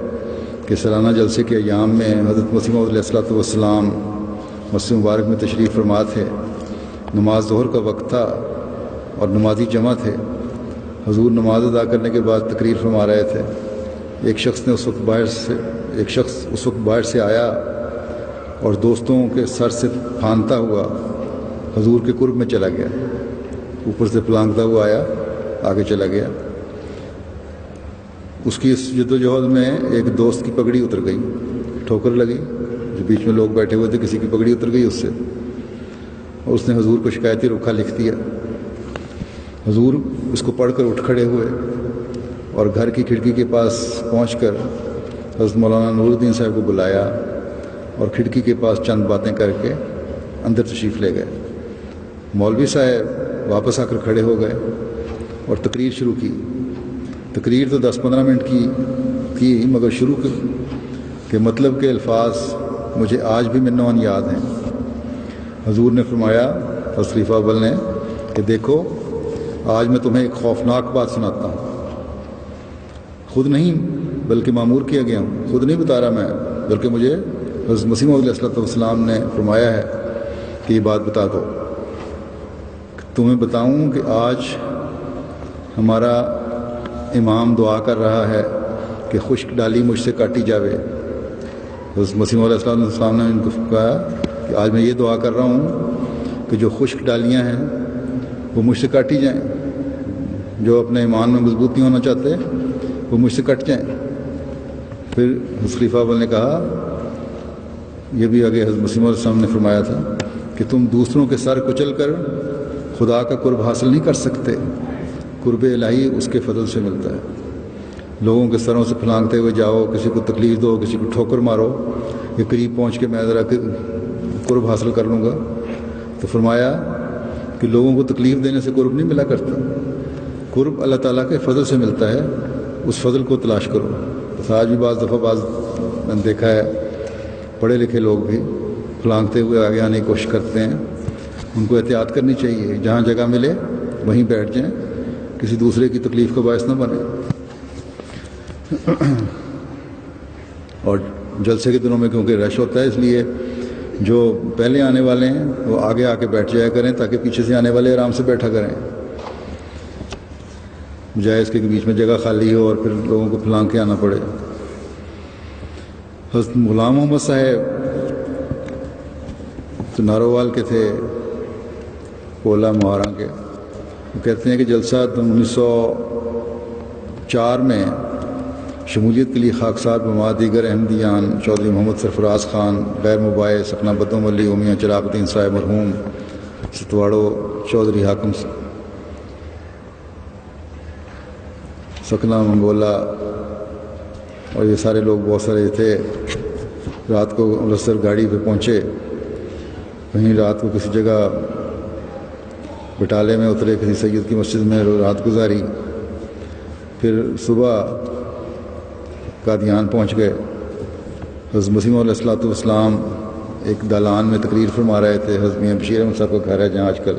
کہ سالانہ جلسے کے ایام میں حضرت مسیح موعود علیہ الصلوۃ والسلام مسجد مبارک میں تشریف فرما تھے۔ نماز ظہر کا وقت تھا اور نمازی جمع تھے۔ حضور نماز ادا کرنے کے بعد تقریر فرما رہے تھے۔ ایک شخص اس وقت باہر سے آیا اور دوستوں کے سر سے پھاندتا ہوا حضور کے قرب میں چلا گیا۔ اوپر سے پلانگتا ہوا آیا، آگے چلا گیا۔ اس کی اس جد و جہد میں ایک دوست کی پگڑی اتر گئی، ٹھوکر لگی، جو بیچ میں لوگ بیٹھے ہوئے تھے کسی کی پگڑی اتر گئی اس سے، اور اس نے حضور کو شکایتی رکھا لکھ دیا۔ حضور اس کو پڑھ کر اٹھ کھڑے ہوئے اور گھر کی کھڑکی کے پاس پہنچ کر حضرت مولانا نور الدین صاحب کو بلایا اور کھڑکی کے پاس چند باتیں کر کے اندر تشریف لے گئے۔ مولوی صاحب واپس آ کر کھڑے ہو گئے اور تقریر شروع کی۔ تقریر تو 10-15 منٹ کی مگر شروع کے مطلب کے الفاظ مجھے آج بھی منوان یاد ہیں۔ حضور نے فرمایا، حضرت خلیفہ اول نے، کہ دیکھو آج میں تمہیں ایک خوفناک بات سناتا ہوں۔ خود نہیں بلکہ مامور کیا گیا ہوں، خود نہیں بتا رہا میں، بلکہ مجھے حضرت مسیح موعود علیہ الصلوۃ والسلام نے فرمایا ہے کہ یہ بات بتا دو۔ تمہیں بتاؤں کہ آج ہمارا امام دعا کر رہا ہے کہ خشک ڈالی مجھ سے کاٹی جاوے۔ حضرت مسیح موعود علیہ السلام نے ان کو کہا کہ آج میں یہ دعا کر رہا ہوں کہ جو خشک ڈالیاں ہیں وہ مجھ سے کاٹی جائیں، جو اپنے ایمان میں مضبوط نہیں ہونا چاہتے وہ مجھ سے کٹ جائیں۔ پھر حضرت خلیفہ اول نے کہا، یہ بھی آگے حضرت مسیح موعود علیہ السلام نے فرمایا تھا کہ تم دوسروں کے سر کچل کر خدا کا قرب حاصل نہیں کر سکتے، قرب الہی اس کے فضل سے ملتا ہے۔ لوگوں کے سروں سے پھلانگتے ہوئے جاؤ، کسی کو تکلیف دو، کسی کو ٹھوکر مارو، یہ قریب پہنچ کے میں ذرا قرب حاصل کر لوں گا۔ تو فرمایا کہ لوگوں کو تکلیف دینے سے قرب نہیں ملا کرتا، قرب اللہ تعالیٰ کے فضل سے ملتا ہے، اس فضل کو تلاش کرو۔ بس آج بھی بعض دفعہ میں نے دیکھا ہے پڑھے لکھے لوگ بھی پھلانگتے ہوئے آگے آنے کی کوشش کرتے ہیں، ان کو احتیاط کرنی چاہیے، جہاں جگہ ملے وہیں بیٹھ جائیں، کسی دوسرے کی تکلیف کا باعث نہ بنے۔ اور جلسے کے دنوں میں کیونکہ رش ہوتا ہے، اس لیے جو پہلے آنے والے ہیں وہ آگے آ کے بیٹھ جایا کریں تاکہ پیچھے سے آنے والے آرام سے بیٹھا کریں، بجائے اس کے بیچ میں جگہ خالی ہو اور پھر لوگوں کو پھلانگ کے آنا پڑے۔ حضرت غلام محمد صاحب تو نارووال کے تھے، پولا مہاراں کے، وہ کہتے ہیں کہ جلسہ 1904 میں شمولیت کے لیے خاکسار بما دیگر احمدیان چودھری محمد سرفراز خان، غیر مباحث سکنہ بدوم علی، میاں چراغ الدین صاحب مرحوم، ستواڑو چودھری حاکم سکنہ منگولا، اور یہ سارے لوگ بہت سارے تھے۔ رات کو امرتسر گاڑی پہ پہنچے، کہیں رات کو کسی جگہ بٹالے میں اترے، کسی سید کی مسجد میں رات گزاری، پھر صبح قادیان پہنچ گئے. حضرت مسیح علیہ الصلوۃ والسلام ایک دالان میں تقریر فرما رہے تھے. حضرت میاں بشیر احمد صاحب کا گھر ہے جہاں آج کل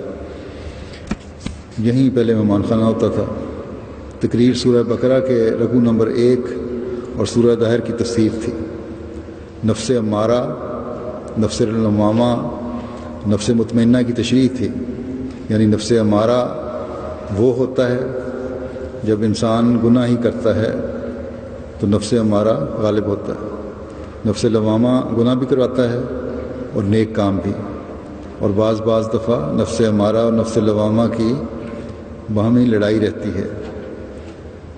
یہیں پہلے مہمان خانہ ہوتا تھا. تقریر سورہ بقرہ کے رکوع نمبر 1 اور سورہ دہر کی تفسیر تھی. نفس امارہ، نفس لوامہ، نفس مطمئنہ کی تشریح تھی. یعنی نفس امارہ وہ ہوتا ہے جب انسان گناہ ہی کرتا ہے تو نفس امارہ غالب ہوتا ہے. نفس لوامہ گناہ بھی کرواتا ہے اور نیک کام بھی. اور بعض دفعہ نفس امارہ اور نفس لوامہ کی باہمی لڑائی رہتی ہے.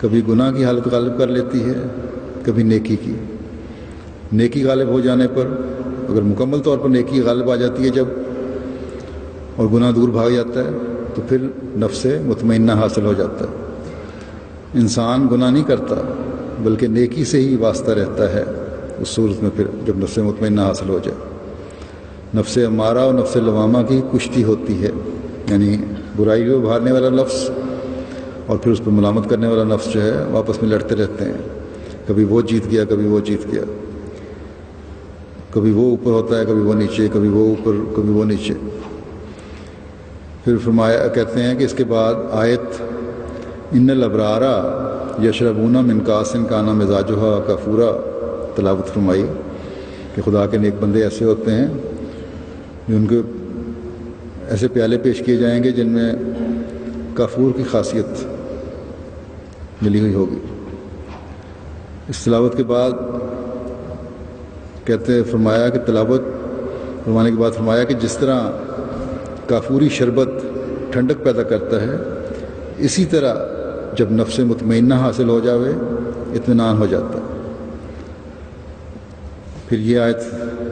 کبھی گناہ کی حالت غالب کر لیتی ہے، کبھی نیکی کی. نیکی غالب ہو جانے پر، اگر مکمل طور پر نیکی غالب آ جاتی ہے جب اور گناہ دور بھاگ جاتا ہے تو پھر نفس مطمئنہ حاصل ہو جاتا ہے. انسان گناہ نہیں کرتا بلکہ نیکی سے ہی واسطہ رہتا ہے اس صورت میں، پھر جب نفس مطمئنہ حاصل ہو جائے. نفس امارہ اور نفس لوامہ کی کشتی ہوتی ہے، یعنی برائی کو ابھارنے والا نفس اور پھر اس پر ملامت کرنے والا نفس جو ہے آپس میں لڑتے رہتے ہیں. کبھی وہ جیت گیا، کبھی وہ جیت گیا، کبھی وہ اوپر ہوتا ہے، کبھی وہ نیچے، کبھی وہ اوپر، کبھی وہ نیچے. پھر فرمایا کہتے ہیں کہ اس کے بعد آیت ان الابرارا یشربون من کاس کان مزاجھا کافورا تلاوت فرمائی کہ خدا کے نیک بندے ایسے ہوتے ہیں جو ان کے ایسے پیالے پیش کیے جائیں گے جن میں کافور کی خاصیت ملی ہوئی ہوگی. اس تلاوت کے بعد فرمایا کہ تلاوت فرمانے کے بعد فرمایا کہ جس طرح کافوری شربت ٹھنڈک پیدا کرتا ہے، اسی طرح جب نفس مطمئنہ حاصل ہو جاوے اطمینان ہو جاتا ہے. پھر یہ آیت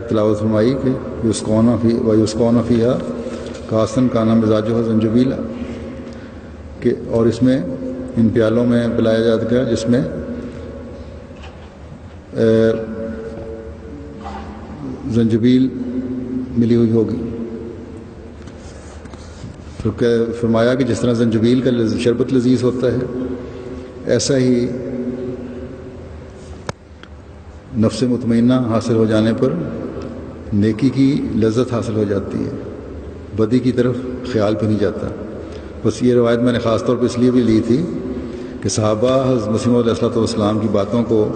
تلاوت فرمائی کہ یسقون فیہا کاسن کانا مزاجھا زنجبیلا، کہ اور اس میں ان پیالوں میں پلایا جاتا ہے جس میں زنجبیل ملی ہوئی ہوگی. پھر فرمایا کہ جس طرح زنجبیل کا شربت لذیذ ہوتا ہے، ایسا ہی نفس مطمئنہ حاصل ہو جانے پر نیکی کی لذت حاصل ہو جاتی ہے، بدی کی طرف خیال بھی نہیں جاتا. بس یہ روایت میں نے خاص طور پہ اس لیے بھی لی تھی کہ صحابہ حضرت مسیح علیہ الصلوۃ والسلام کی باتوں کو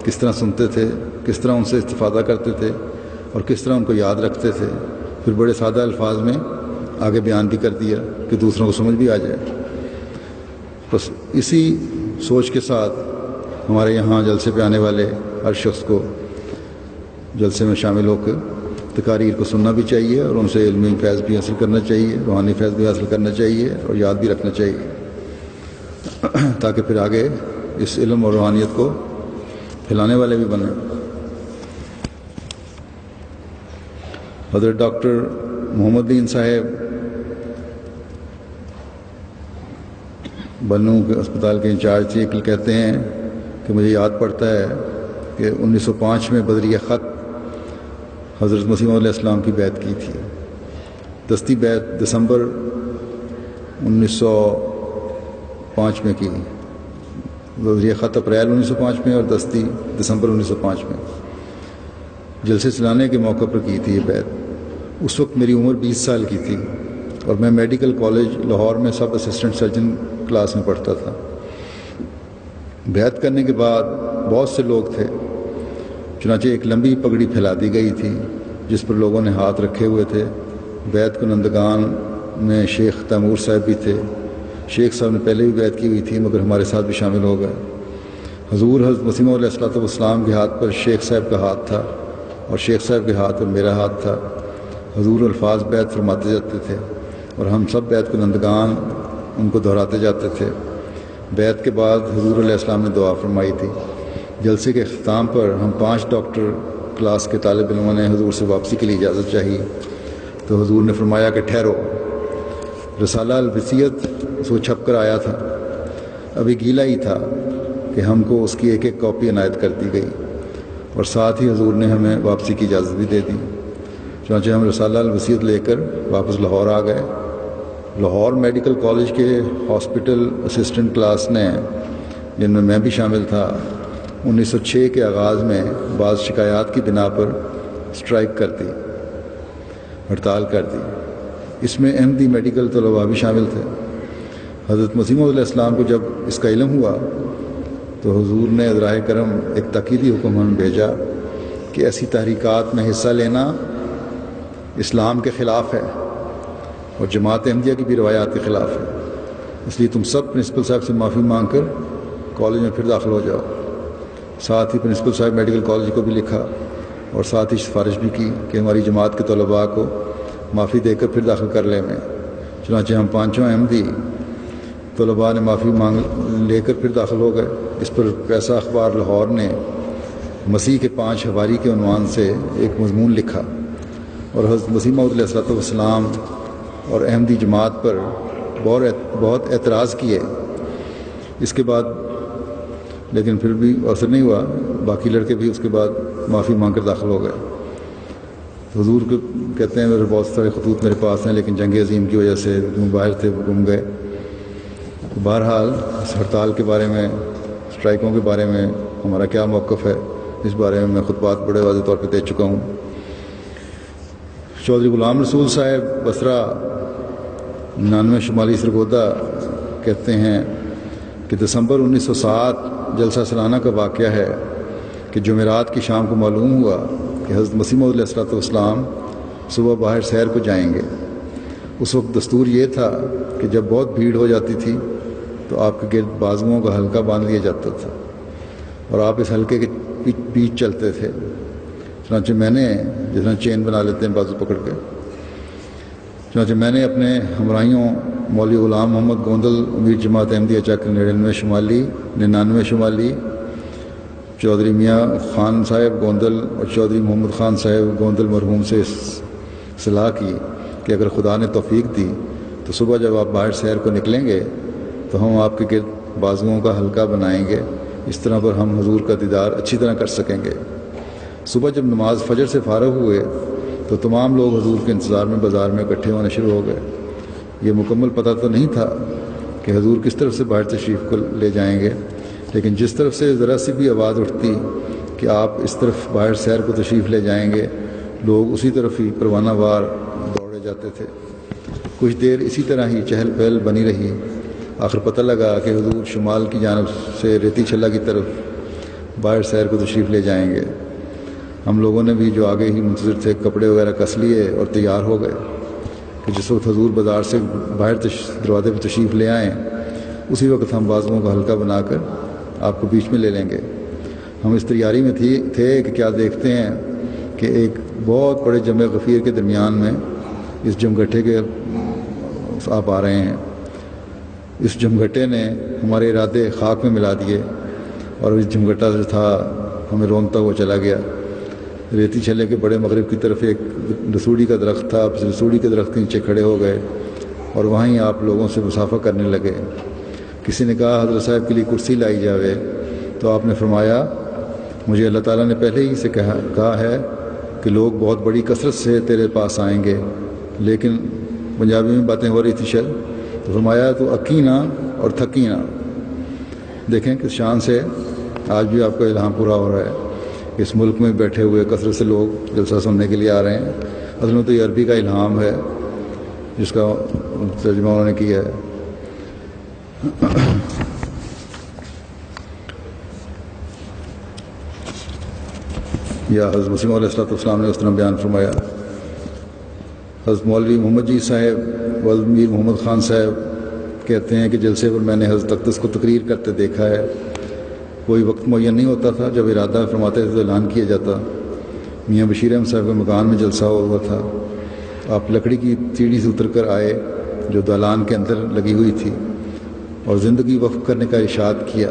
کس طرح سنتے تھے، کس طرح ان سے استفادہ کرتے تھے اور کس طرح ان کو یاد رکھتے تھے. پھر بڑے سادہ الفاظ میں آگے بیان بھی کر دیا کہ دوسروں کو سمجھ بھی آ جائے. بس اسی سوچ کے ساتھ ہمارے یہاں جلسے پہ آنے والے ہر شخص کو جلسے میں شامل ہو کر تقاریر کو سننا بھی چاہیے اور ان سے علمی فیض بھی حاصل کرنا چاہیے، روحانی فیض بھی حاصل کرنا چاہیے اور یاد بھی رکھنا چاہیے تاکہ پھر آگے اس علم اور روحانیت کو پھیلانے والے بھی بنیں. حضرت ڈاکٹر محمد دین صاحب بنوں کے اسپتال کے انچارج تھے، کہتے ہیں کہ مجھے یاد پڑتا ہے کہ 1905 میں بدریہ خط حضرت مسیح علیہ السلام کی بیعت کی تھی. دستی بیعت دسمبر 1905 میں کی، بدریہ خط اپریل 1905 میں اور دستی دسمبر 1905 میں. جلسے چلانے کے موقع پر کی تھی یہ بیعت. اس وقت میری عمر 20 سال کی تھی اور میں میڈیکل کالج لاہور میں سب اسسٹنٹ سرجن کلاس میں پڑھتا تھا. بیعت کرنے کے بعد بہت سے لوگ تھے، چنانچہ ایک لمبی پگڑی پھیلا دی گئی تھی جس پر لوگوں نے ہاتھ رکھے ہوئے تھے. بیعت کنندگان میں شیخ تیمور صاحب بھی تھے. شیخ صاحب نے پہلے بھی بیعت کی ہوئی تھی مگر ہمارے ساتھ بھی شامل ہو گئے. حضور حضرت مسیح علیہ الصلوۃ والسلام کے ہاتھ پر شیخ صاحب کا ہاتھ تھا اور شیخ صاحب کے ہاتھ پر میرا ہاتھ تھا. حضور الفاظ بیعت فرماتے جاتے تھے اور ہم سب بیعت کنندگان ان کو دہراتے جاتے تھے. بیعت کے بعد حضور علیہ السلام نے دعا فرمائی تھی. جلسے کے اختتام پر ہم 5 ڈاکٹر کلاس کے طالب علموں نے حضور سے واپسی کے لیے اجازت چاہی تو حضور نے فرمایا کہ ٹھہرو. رسالہ الوصیت سو چھپ کر آیا تھا، ابھی گیلا ہی تھا کہ ہم کو اس کی ایک ایک کاپی عنایت کر دی گئی اور ساتھ ہی حضور نے ہمیں واپسی کی اجازت بھی دے دی. چنانچہ ہم رسالہ الوصیت لے کر واپس لاہور آ گئے. لاہور میڈیکل کالج کے ہاسپٹل اسسٹنٹ کلاس نے جن میں بھی شامل تھا، 1906 کے آغاز میں بعض شکایات کی بنا پر اسٹرائک کر دی، ہڑتال کر دی۔ اس میں احمدی میڈیکل طلباء بھی شامل تھے۔ حضرت مسیح موعود علیہ السلام کو جب اس کا علم ہوا تو حضور نے عذرائے کرم ایک تاکیدی حکم ہمیں بھیجا کہ ایسی تحریکات میں حصہ لینا اسلام کے خلاف ہے اور جماعت احمدیہ کی بھی روایات کے خلاف ہے، اس لیے تم سب پرنسپل صاحب سے معافی مانگ کر کالج میں پھر داخل ہو جاؤ۔ ساتھ ہی پرنسپل صاحب میڈیکل کالج کو بھی لکھا اور ساتھ ہی سفارش بھی کی کہ ہماری جماعت کے طلباء کو معافی دے کر پھر داخل کر لیں میں۔ چنانچہ ہم پانچوں احمدی طلباء نے معافی مانگ لے کر پھر داخل ہو گئے۔ اس پر پیسہ اخبار لاہور نے مسیح کے 5 حواری کے عنوان سے ایک مضمون لکھا اور حضرت مسیح موعود علیہ السلام اور احمدی جماعت پر بہت اعتراض کیے۔ اس کے بعد لیکن پھر بھی اثر نہیں ہوا، باقی لڑکے بھی اس کے بعد معافی مانگ کر داخل ہو گئے۔ حضور کو کہتے ہیں میرے بہت سارے خطوط میرے پاس ہیں، لیکن جنگ عظیم کی وجہ سے باہر تھے وہ گم گئے۔ بہرحال اس ہڑتال کے بارے میں، اسٹرائکوں کے بارے میں ہمارا کیا موقف ہے، اس بارے میں خطبات بڑے واضح طور پہ دے چکا ہوں۔ چودھری غلام رسول صاحب بصرہ 99 شمالی سرگودا کہتے ہیں کہ دسمبر 1907 جلسہ سالانہ کا واقعہ ہے کہ جمعرات کی شام کو معلوم ہوا کہ حضرت مسیح موعود علیہ السلام صبح باہر سیر کو جائیں گے۔ اس وقت دستور یہ تھا کہ جب بہت بھیڑ ہو جاتی تھی تو آپ کے گرد بازوؤں کا حلقہ باندھ لیا جاتا تھا اور آپ اس حلقے کے بیچ چلتے تھے۔ چنانچہ میں نے جس طرح چین بنا لیتے ہیں بازو پکڑ کے، چنانچہ میں نے اپنے ہمراہیوں مولوی غلام محمد گوندل امیر جماعت احمدیہ چک 99 شمالی 99 شمالی، چودھری میاں خان صاحب گوندل اور چودھری محمد خان صاحب گوندل مرحوم سے صلاح کی کہ اگر خدا نے توفیق دی تو صبح جب آپ باہر سیر کو نکلیں گے تو ہم آپ کے گرد بازوؤں کا حلقہ بنائیں گے، اس طرح پر ہم حضور کا دیدار اچھی طرح کر سکیں گے۔ صبح جب نماز فجر سے فارغ ہوئے تو تمام لوگ حضور کے انتظار میں بازار میں اکٹھے ہونے شروع ہو گئے۔ یہ مکمل پتہ تو نہیں تھا کہ حضور کس طرف سے باہر تشریف کو لے جائیں گے، لیکن جس طرف سے ذرا سی بھی آواز اٹھتی کہ آپ اس طرف باہر سیر کو تشریف لے جائیں گے، لوگ اسی طرف ہی پروانہ وار دوڑے جاتے تھے۔ کچھ دیر اسی طرح ہی چہل پہل بنی رہی۔ آخر پتہ لگا کہ حضور شمال کی جانب سے ریتی چھلا کی طرف باہر سیر کو تشریف لے جائیں گے۔ ہم لوگوں نے بھی جو آگے ہی منتظر تھے کپڑے وغیرہ کس لیے اور تیار ہو گئے کہ جس وقت حضور بازار سے باہر دروازے پہ تشریف لے آئیں اسی وقت ہم بازوؤں کا حلقہ بنا کر آپ کو بیچ میں لے لیں گے۔ ہم اس تیاری میں تھے کہ کیا دیکھتے ہیں کہ ایک بہت بڑے جمع غفیر کے درمیان میں اس جمگھٹے کے آپ آ رہے ہیں۔ اس جمگھٹے نے ہمارے ارادے خاک میں ملا دیے اور اس جمگھٹا جو تھا ہمیں رونگتا ہوا چلا گیا۔ ریتی چھلے کے بڑے مغرب کی طرف ایک رسوڑی کا درخت تھا، آپ رسوڑی کے درخت کے نیچے کھڑے ہو گئے اور وہیں آپ لوگوں سے مصافحہ کرنے لگے۔ کسی نے کہا حضرت صاحب کے لیے کرسی لائی جاوے، تو آپ نے فرمایا مجھے اللہ تعالیٰ نے پہلے ہی سے کہا ہے کہ لوگ بہت بڑی کثرت سے تیرے پاس آئیں گے، لیکن پنجابی میں باتیں ہو رہی تھی شاید، تو فرمایا تو اکینا اور تھکینا۔ دیکھیں کس شان سے آج بھی آپ کا الہام پورا ہو رہا ہے۔ اس ملک میں بیٹھے ہوئے کثرت سے لوگ جلسہ سننے کے لیے آ رہے ہیں۔ اصل میں تو یہ عربی کا الہام ہے جس کا ترجمہ انہوں نے کیا ہے۔ یا حضرت مسیح علیہ السلام نے اس طرح بیان فرمایا۔ حضرت مولوی محمد جی صاحب امیر محمد خان صاحب کہتے ہیں کہ جلسے پر میں نے حضرت اقدس کو تقریر کرتے دیکھا ہے۔ کوئی وقت معین نہیں ہوتا تھا، جب ارادہ فرماتے تھے تو اعلان کیا جاتا۔ میاں بشیر احمد صاحب کے مکان میں جلسہ ہوا تھا۔ آپ لکڑی کی سیڑھی سے اتر کر آئے جو دالان کے اندر لگی ہوئی تھی اور زندگی وقف کرنے کا ارشاد کیا۔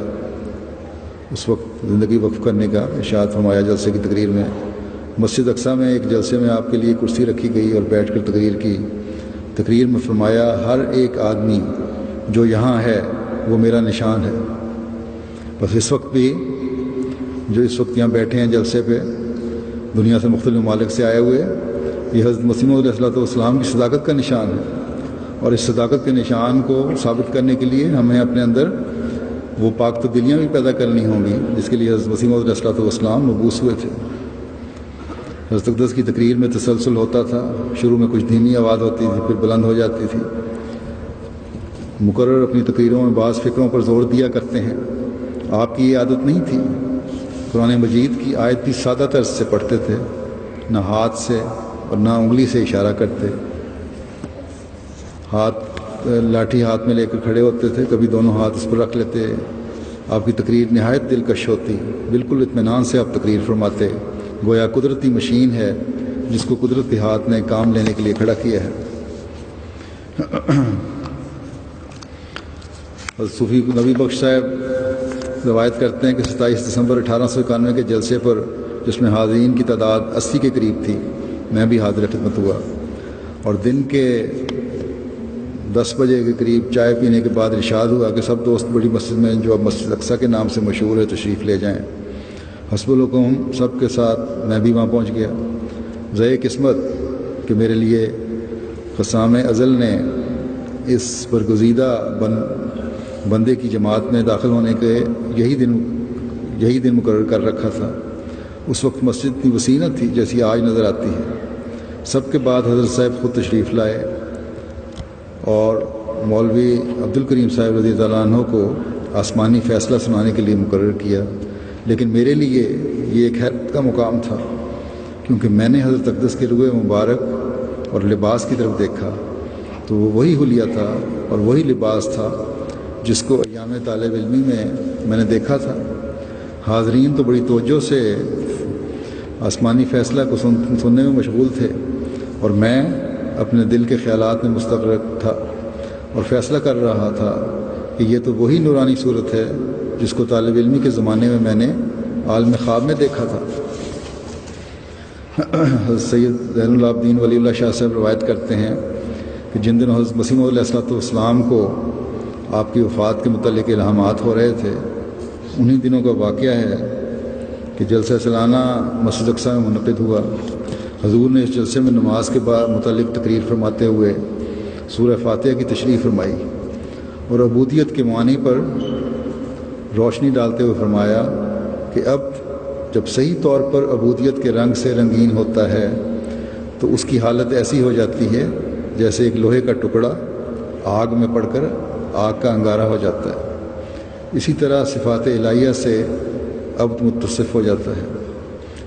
اس وقت زندگی وقف کرنے کا ارشاد فرمایا جلسے کی تقریر میں۔ مسجد اقصیٰ میں ایک جلسے میں آپ کے لیے کرسی رکھی گئی اور بیٹھ کر تقریر کی۔ تقریر میں فرمایا ہر ایک آدمی جو یہاں ہے وہ میرا نشان ہے۔ بس اس وقت بھی جو اس وقت یہاں بیٹھے ہیں جلسے پہ دنیا سے مختلف ممالک سے آئے ہوئے، یہ حضرت مسیح موعود علیہ السلام کی صداقت کا نشان ہے، اور اس صداقت کے نشان کو ثابت کرنے کے لیے ہمیں اپنے اندر وہ پاک تبدیلیاں بھی پیدا کرنی ہوں گی جس کے لیے حضرت مسیح موعود علیہ الصلوۃ والسلام مبعوث ہوئے تھے۔ حضرت اقدس کی تقریر میں تسلسل ہوتا تھا، شروع میں کچھ دھیمی آواز ہوتی تھی، پھر بلند ہو جاتی تھی۔ مقرر اپنی تقریروں میں بعض فکروں پر زور دیا کرتے ہیں، آپ کی یہ عادت نہیں تھی۔ قرآن مجید کی آیت بھی سادہ طرز سے پڑھتے تھے، نہ ہاتھ سے اور نہ انگلی سے اشارہ کرتے، لاٹھی ہاتھ میں لے کر کھڑے ہوتے تھے، کبھی دونوں ہاتھ اس پر رکھ لیتے۔ آپ کی تقریر نہایت دلکش ہوتی، بالکل اطمینان سے آپ تقریر فرماتے، گویا قدرتی مشین ہے جس کو قدرت کے ہاتھ نے کام لینے کے لیے کھڑا کیا ہے۔ صوفی نبی بخش صاحب روایت کرتے ہیں کہ 27 دسمبر 1891 کے جلسے پر، جس میں حاضرین کی تعداد 80 کے قریب تھی، میں بھی حاضر خدمت ہوا، اور دن کے 10 بجے کے قریب چائے پینے کے بعد ارشاد ہوا کہ سب دوست بڑی مسجد میں، جو اب مسجد اقصیٰ کے نام سے مشہور ہے، تشریف لے جائیں۔ حسب الحکم سب کے ساتھ میں بھی وہاں پہنچ گیا۔ ضیع قسمت کہ میرے لیے قسام ازل نے اس برگزیدہ بندے کی جماعت میں داخل ہونے کے یہی دن مقرر کر رکھا تھا۔ اس وقت مسجد اتنی وسیع نہ تھی جیسی آج نظر آتی ہے۔ سب کے بعد حضرت صاحب خود تشریف لائے اور مولوی عبدالکریم صاحب رضی اللہ عنہ کو آسمانی فیصلہ سنانے کے لیے مقرر کیا، لیکن میرے لیے یہ ایک حیرت کا مقام تھا، کیونکہ میں نے حضرت اقدس کے روئے مبارک اور لباس کی طرف دیکھا تو وہ وہی حلیہ تھا اور وہی لباس تھا جس کو ایام طالب علمی میں نے دیکھا تھا۔ حاضرین تو بڑی توجہ سے آسمانی فیصلہ کو سننے میں مشغول تھے، اور میں اپنے دل کے خیالات میں مستغرق تھا اور فیصلہ کر رہا تھا کہ یہ تو وہی نورانی صورت ہے جس کو طالب علمی کے زمانے میں نے عالم خواب میں دیکھا تھا۔ حضرت سید زین العابدین ولی اللہ شاہ صاحب روایت کرتے ہیں کہ جن دنوں حضرت مسیح موعود علیہ الصلوۃ والسلام کو آپ کی وفات کے متعلق الہامات ہو رہے تھے، انہی دنوں کا واقعہ ہے کہ جلسہ سالانہ مسجد اقصیٰ میں منعقد ہوا۔ حضور نے اس جلسے میں نماز کے بعد متعلق تقریر فرماتے ہوئے سورہ فاتحہ کی تشریح فرمائی اور عبودیت کے معنی پر روشنی ڈالتے ہوئے فرمایا کہ اب جب صحیح طور پر عبودیت کے رنگ سے رنگین ہوتا ہے تو اس کی حالت ایسی ہو جاتی ہے جیسے ایک لوہے کا ٹکڑا آگ میں پڑ کر آگ کا انگارہ ہو جاتا ہے۔ اسی طرح صفات الہیہ سے عبد متصف ہو جاتا ہے،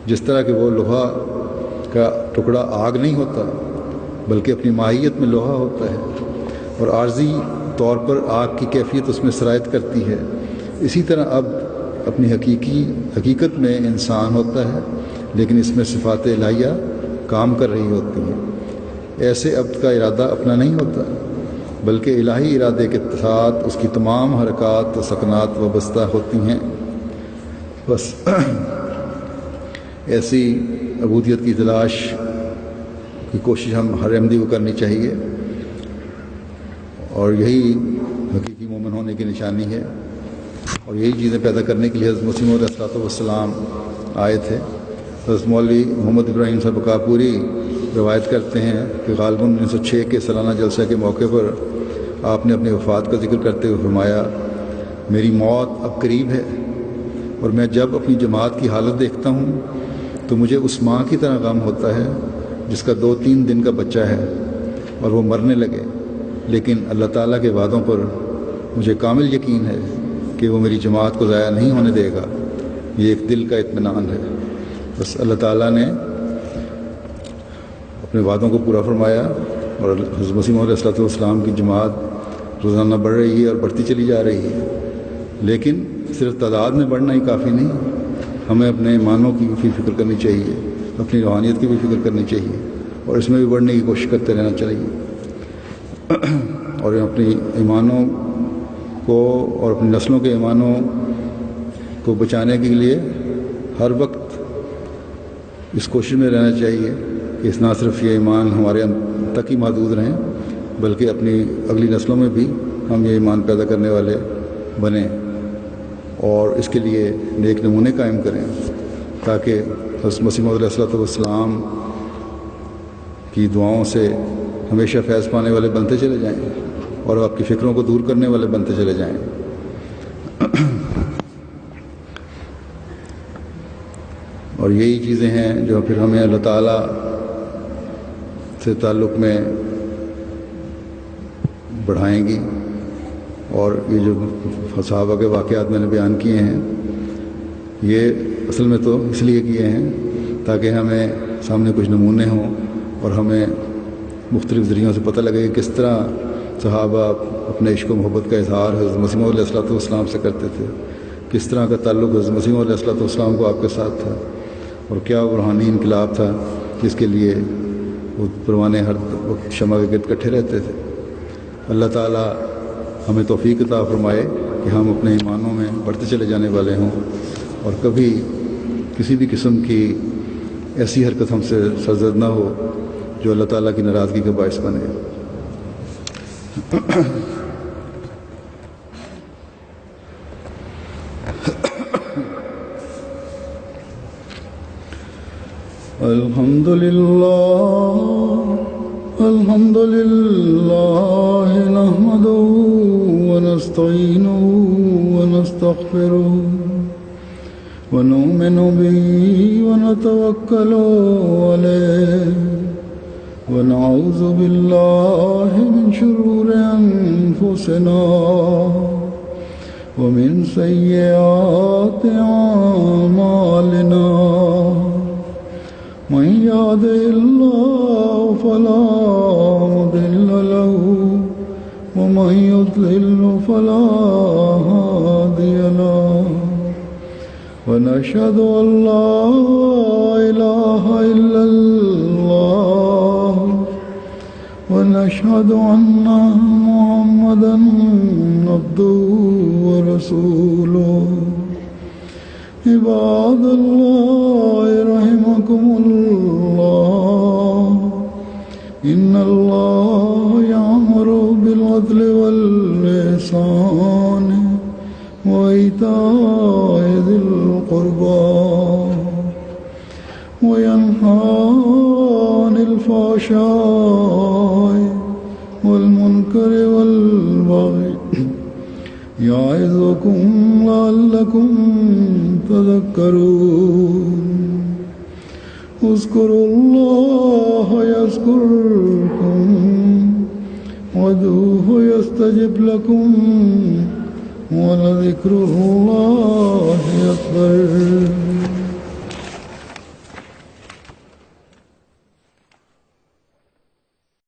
جس طرح کہ وہ لوہا کا ٹکڑا آگ نہیں ہوتا بلکہ اپنی ماہیت میں لوہا ہوتا ہے اور عارضی طور پر آگ کی کیفیت اس میں سرایت کرتی ہے، اسی طرح اب اپنی حقیقت میں انسان ہوتا ہے لیکن اس میں صفات الہیہ کام کر رہی ہوتی ہیں۔ ایسے عبد کا ارادہ اپنا نہیں ہوتا بلکہ الہی ارادے کے ساتھ اس کی تمام حرکات و سکنات وابستہ ہوتی ہیں۔ بس ایسی عبودیت کی تلاش کی کوشش ہم ہر احمدی کو کرنی چاہیے، اور یہی حقیقی مومن ہونے کی نشانی ہے، اور یہی چیزیں پیدا کرنے کے لیے حضرت مسیح موعود علیہ الصلوۃ والسلام آئے تھے۔ حضرت مولوی محمد ابراہیم صاحب کاپوری روایت کرتے ہیں کہ غالباً 1906 کے سالانہ جلسہ کے موقع پر آپ نے اپنی وفات کا ذکر کرتے ہوئے فرمایا، میری موت اب قریب ہے اور میں جب اپنی جماعت کی حالت دیکھتا ہوں تو مجھے اس ماں کی طرح غم ہوتا ہے جس کا 2-3 دن کا بچہ ہے اور وہ مرنے لگے، لیکن اللہ تعالیٰ کے وعدوں پر مجھے کامل یقین ہے کہ وہ میری جماعت کو ضائع نہیں ہونے دے گا۔ یہ ایک دل کا اطمینان ہے۔ بس اللہ تعالیٰ نے اپنے وعدوں کو پورا فرمایا اور حضرت مسیح موعود علیہ الصلوۃ والسلام کی جماعت روزانہ بڑھ رہی ہے اور بڑھتی چلی جا رہی ہے، لیکن صرف تعداد میں بڑھنا ہی کافی نہیں، ہمیں اپنے ایمانوں کی بھی فکر کرنی چاہیے، اپنی روحانیت کی بھی فکر کرنی چاہیے، اور اس میں بھی بڑھنے کی کوشش کرتے رہنا چاہیے، اور اپنی ایمانوں کو اور اپنی نسلوں کے ایمانوں کو بچانے کے لیے ہر وقت اس کوشش میں رہنا چاہیے کہ نہ صرف یہ ایمان ہمارے تک ہی محدود رہیں بلکہ اپنی اگلی نسلوں میں بھی ہم یہ ایمان پیدا کرنے والے بنیں، اور اس کے لیے نیک نمونے قائم کریں تاکہ حضرت مسیح موعود علیہ الصلوۃ والسلام کی دعاؤں سے ہمیشہ فیض پانے والے بنتے چلے جائیں اور آپ کی فکروں کو دور کرنے والے بنتے چلے جائیں۔ اور یہی چیزیں ہیں جو پھر ہمیں اللہ تعالیٰ سے تعلق میں بڑھائیں گی. اور یہ جو صحابہ کے واقعات میں نے بیان کیے ہیں یہ اصل میں تو اس لیے کیے ہیں تاکہ ہمیں سامنے کچھ نمونے ہوں اور ہمیں مختلف ذریعوں سے پتہ لگے کہ کس طرح صحابہ اپنے عشق و محبت کا اظہار حضرت مسیح موعود علیہ السلام سے کرتے تھے، کس طرح کا تعلق حضرت مسیح موعود علیہ السلام کو آپ کے ساتھ تھا، اور کیا روحانی انقلاب تھا جس کے لیے وہ پروانے ہر وقت شمع کے گرد کٹھے رہتے تھے. اللہ تعالیٰ ہمیں توفیق عطا فرمائے کہ ہم اپنے ایمانوں میں بڑھتے چلے جانے والے ہوں اور کبھی کسی بھی قسم کی ایسی حرکت ہم سے سرزد نہ ہو جو اللہ تعالیٰ کی ناراضگی کا باعث بنے. الحمد لله نحمده ونستعينه ونستغفره ونؤمن به ونتوكل عليه ونعوذ بالله من شرور أنفسنا ومن سيئات أعمالنا. من يهده الله فلا مضل له ومن يضلل فلا هادي له. ونشهد أن لا إله إلا الله ونشهد أن محمدا عبده ورسوله. عباد الله رحمكم الله إن الله يأمر بالعدل والإحسان وإيتاء ذي القربى وينهى عن الفحشاء والمنكر والبغي يعظكم لعلكم تذكرون. اذكروا الله يذكركم وادعوه يستجب لكم ولذكر الله أكبر.